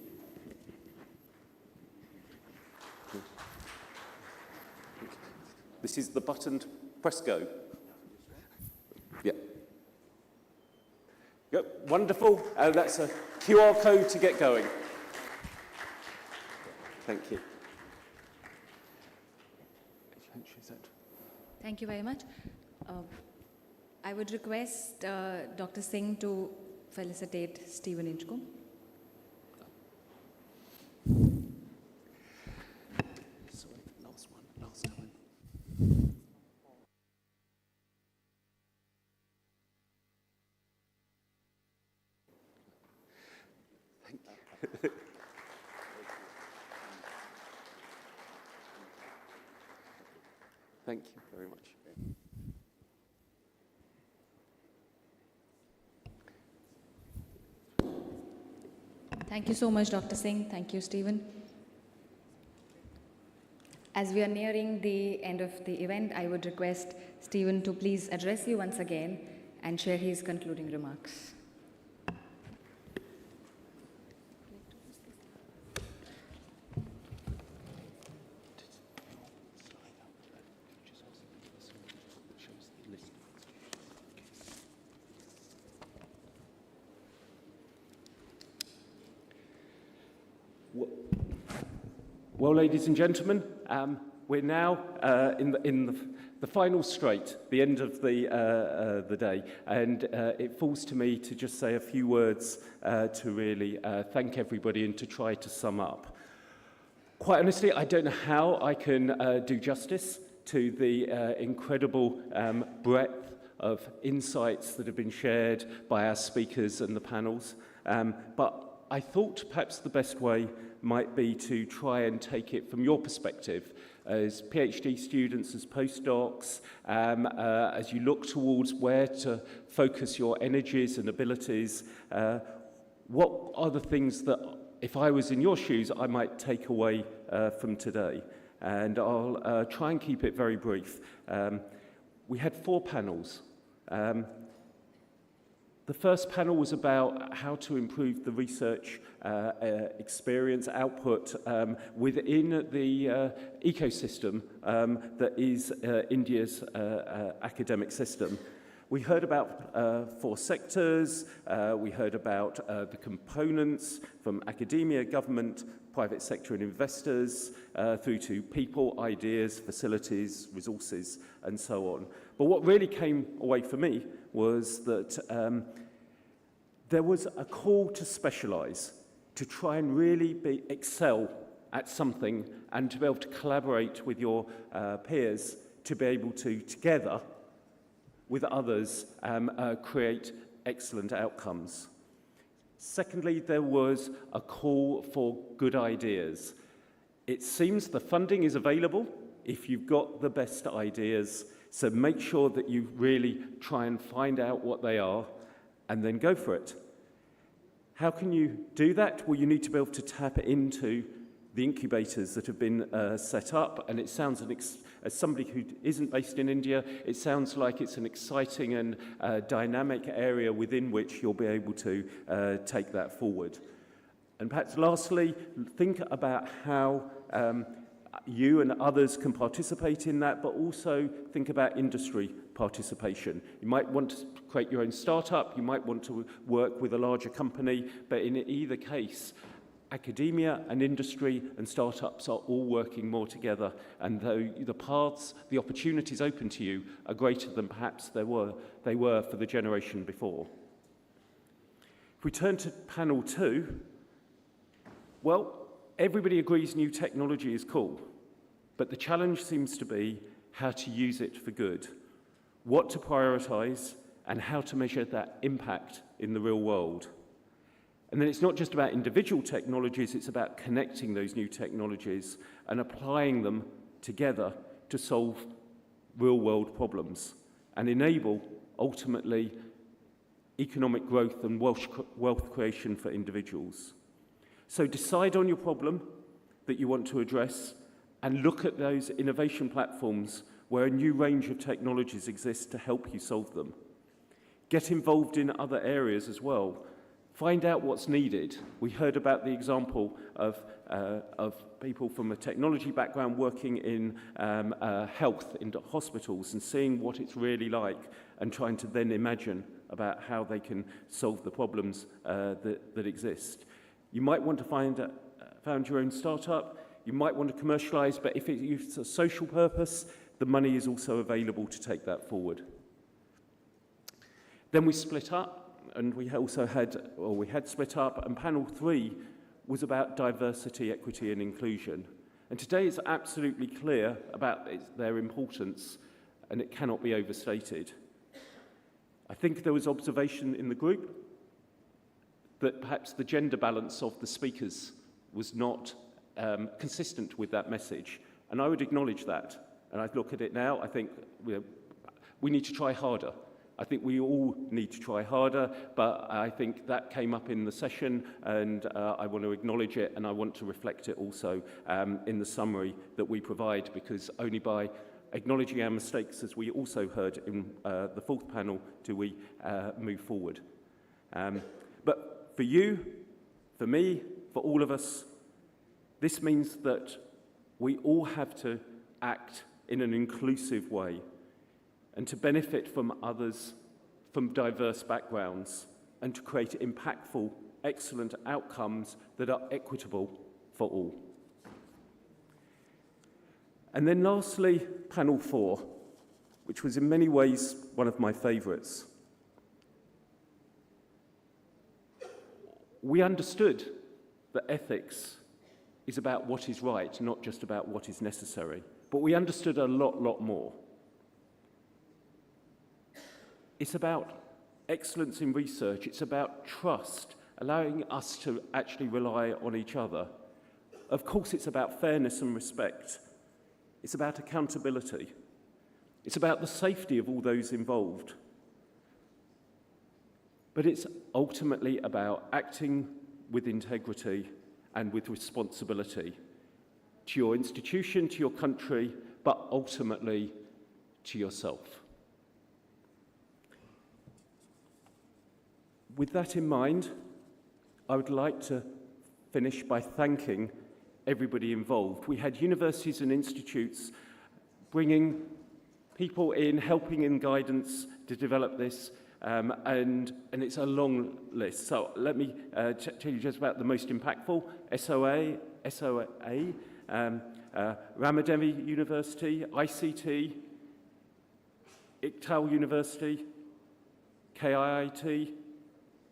S18: This is the button to press go. Yeah. Yep, wonderful. That's a QR code to get going. Thank you.
S10: Thank you very much. I would request Dr. Singh to felicitate Stephen Inchcombe.
S18: Thank you very much.
S10: Thank you so much, Dr. Singh. Thank you, Stephen. As we are nearing the end of the event, I would request Stephen to please address you once again and share his concluding remarks.
S18: Well, ladies and gentlemen, we're now in the final straight, the end of the day, and it falls to me to just say a few words to really thank everybody and to try to sum up. Quite honestly, I don't know how I can do justice to the incredible breadth of insights that have been shared by our speakers and the panels, but I thought perhaps the best way might be to try and take it from your perspective as PhD students, as postdocs, as you look towards where to focus your energies and abilities. What are the things that, if I was in your shoes, I might take away from today? And I'll try and keep it very brief. We had 4 panels. The first panel was about how to improve the research experience output within the ecosystem that is India's academic system. We heard about 4 sectors, we heard about the components from academia, government, private sector and investors, through to people, ideas, facilities, resources, and so on. But what really came away for me was that there was a call to specialise, to try and really excel at something and to be able to collaborate with your peers to be able to, together with others, create excellent outcomes. Secondly, there was a call for good ideas. It seems the funding is available if you've got the best ideas, so make sure that you really try and find out what they are and then go for it. How can you do that? Well, you need to be able to tap into the incubators that have been set up, and it sounds, as somebody who isn't based in India, it sounds like it's an exciting and dynamic area within which you'll be able to take that forward. And perhaps lastly, think about how you and others can participate in that, but also think about industry participation. You might want to create your own startup, you might want to work with a larger company, but in either case, academia and industry and startups are all working more together, and though the paths, the opportunities open to you are greater than perhaps they were for the generation before. If we turn to panel 2, well, everybody agrees new technology is cool, but the challenge seems to be how to use it for good, what to prioritise, and how to measure that impact in the real world. And then it's not just about individual technologies, it's about connecting those new technologies and applying them together to solve real-world problems and enable, ultimately, economic growth and wealth creation for individuals. So decide on your problem that you want to address and look at those innovation platforms where a new range of technologies exist to help you solve them. Get involved in other areas as well. Find out what's needed. We heard about the example of people from a technology background working in health, in hospitals, and seeing what it's really like, and trying to then imagine about how they can solve the problems that exist. You might want to found your own startup. You might want to commercialize, but if it's a social purpose, the money is also available to take that forward. Then we split up. And we also had split up, and panel 3 was about diversity, equity, and inclusion. And today it's absolutely clear about their importance, and it cannot be overstated. I think there was observation in the group that perhaps the gender balance of the speakers was not consistent with that message. And I would acknowledge that. And I look at it now, I think we need to try harder. I think we all need to try harder, but I think that came up in the session, and I want to acknowledge it, and I want to reflect it also in the summary that we provide, because only by acknowledging our mistakes, as we also heard in the 4th panel, do we move forward. But for you, for me, for all of us, this means that we all have to act in an inclusive way, and to benefit from others from diverse backgrounds, and to create impactful, excellent outcomes that are equitable for all. And then lastly, panel 4, which was in many ways one of my favourites. We understood that ethics is about what is right, not just about what is necessary, but we understood a lot more. It's about excellence in research. It's about trust, allowing us to actually rely on each other. Of course, it's about fairness and respect. It's about accountability. It's about the safety of all those involved. But it's ultimately about acting with integrity and with responsibility to your institution, to your country, but ultimately to yourself. With that in mind, I would like to finish by thanking everybody involved. We had universities and institutes bringing people in, helping in guidance to develop this, and it's a long list. So let me tell you just about the most impactful. SOA, Ramademi University, ICT, ICTAL University, KIIT,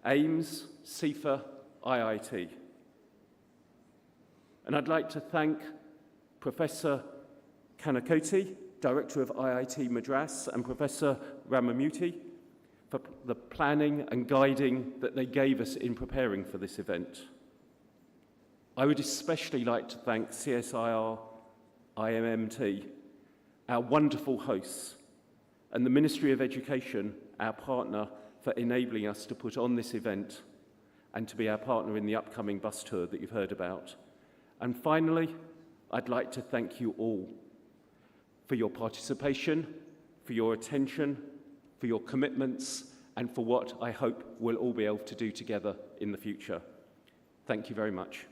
S18: AIMS, CIFA, IIT. And I'd like to thank Professor Kanakoti, Director of IIT Madras, and Professor Ramamuti for the planning and guiding that they gave us in preparing for this event. I would especially like to thank CSIR IMMT, our wonderful hosts, and the Ministry of Education, our partner, for enabling us to put on this event and to be our partner in the upcoming bus tour that you've heard about. And finally, I'd like to thank you all for your participation, for your attention, for your commitments, and for what I hope we'll all be able to do together in the future. Thank you very much.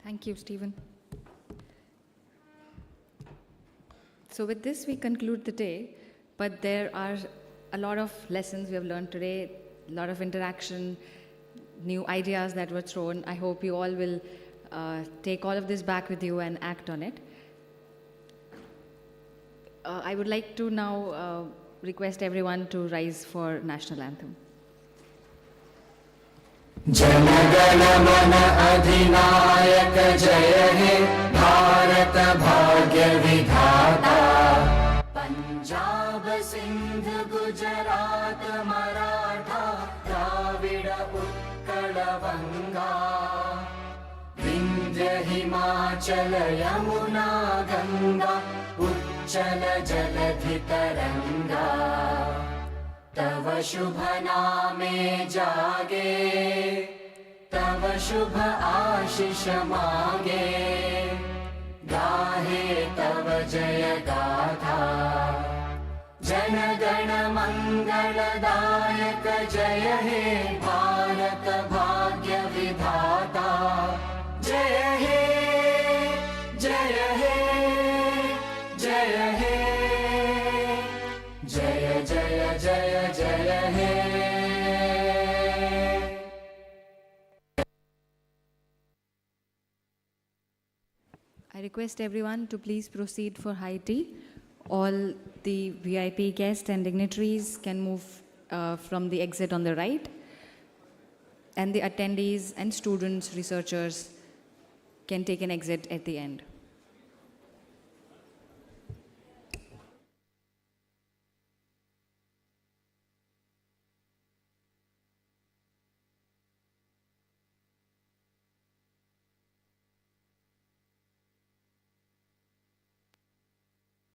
S10: Thank you, Stephen. So with this, we conclude the day, but there are a lot of lessons we have learned today, a lot of interaction, new ideas that were thrown. I hope you all will take all of this back with you and act on it. I would like to now request everyone to rise for National Anthem.
S19: जनगण मन अधिनायक जय हे भारत भाग्य विधाता पंजाब सिंध गुजरात मराठा द्राविड उत्कल बंगा विंध्य हिमाचल यमुना गंगा उच्चल जलधि तरंगा तव शुभ नामे जागे तव शुभ आशीष मांगे गाहे तव जय गाथा जनगण मंगलदायक जय हे भारत भाग्य विधाता जय हे जय हे जय हे जय जय जय जय हे
S10: I request everyone to please proceed for high tea. All the VIP guests and dignitaries can move from the exit on the right, and the attendees and students, researchers can take an exit at the end.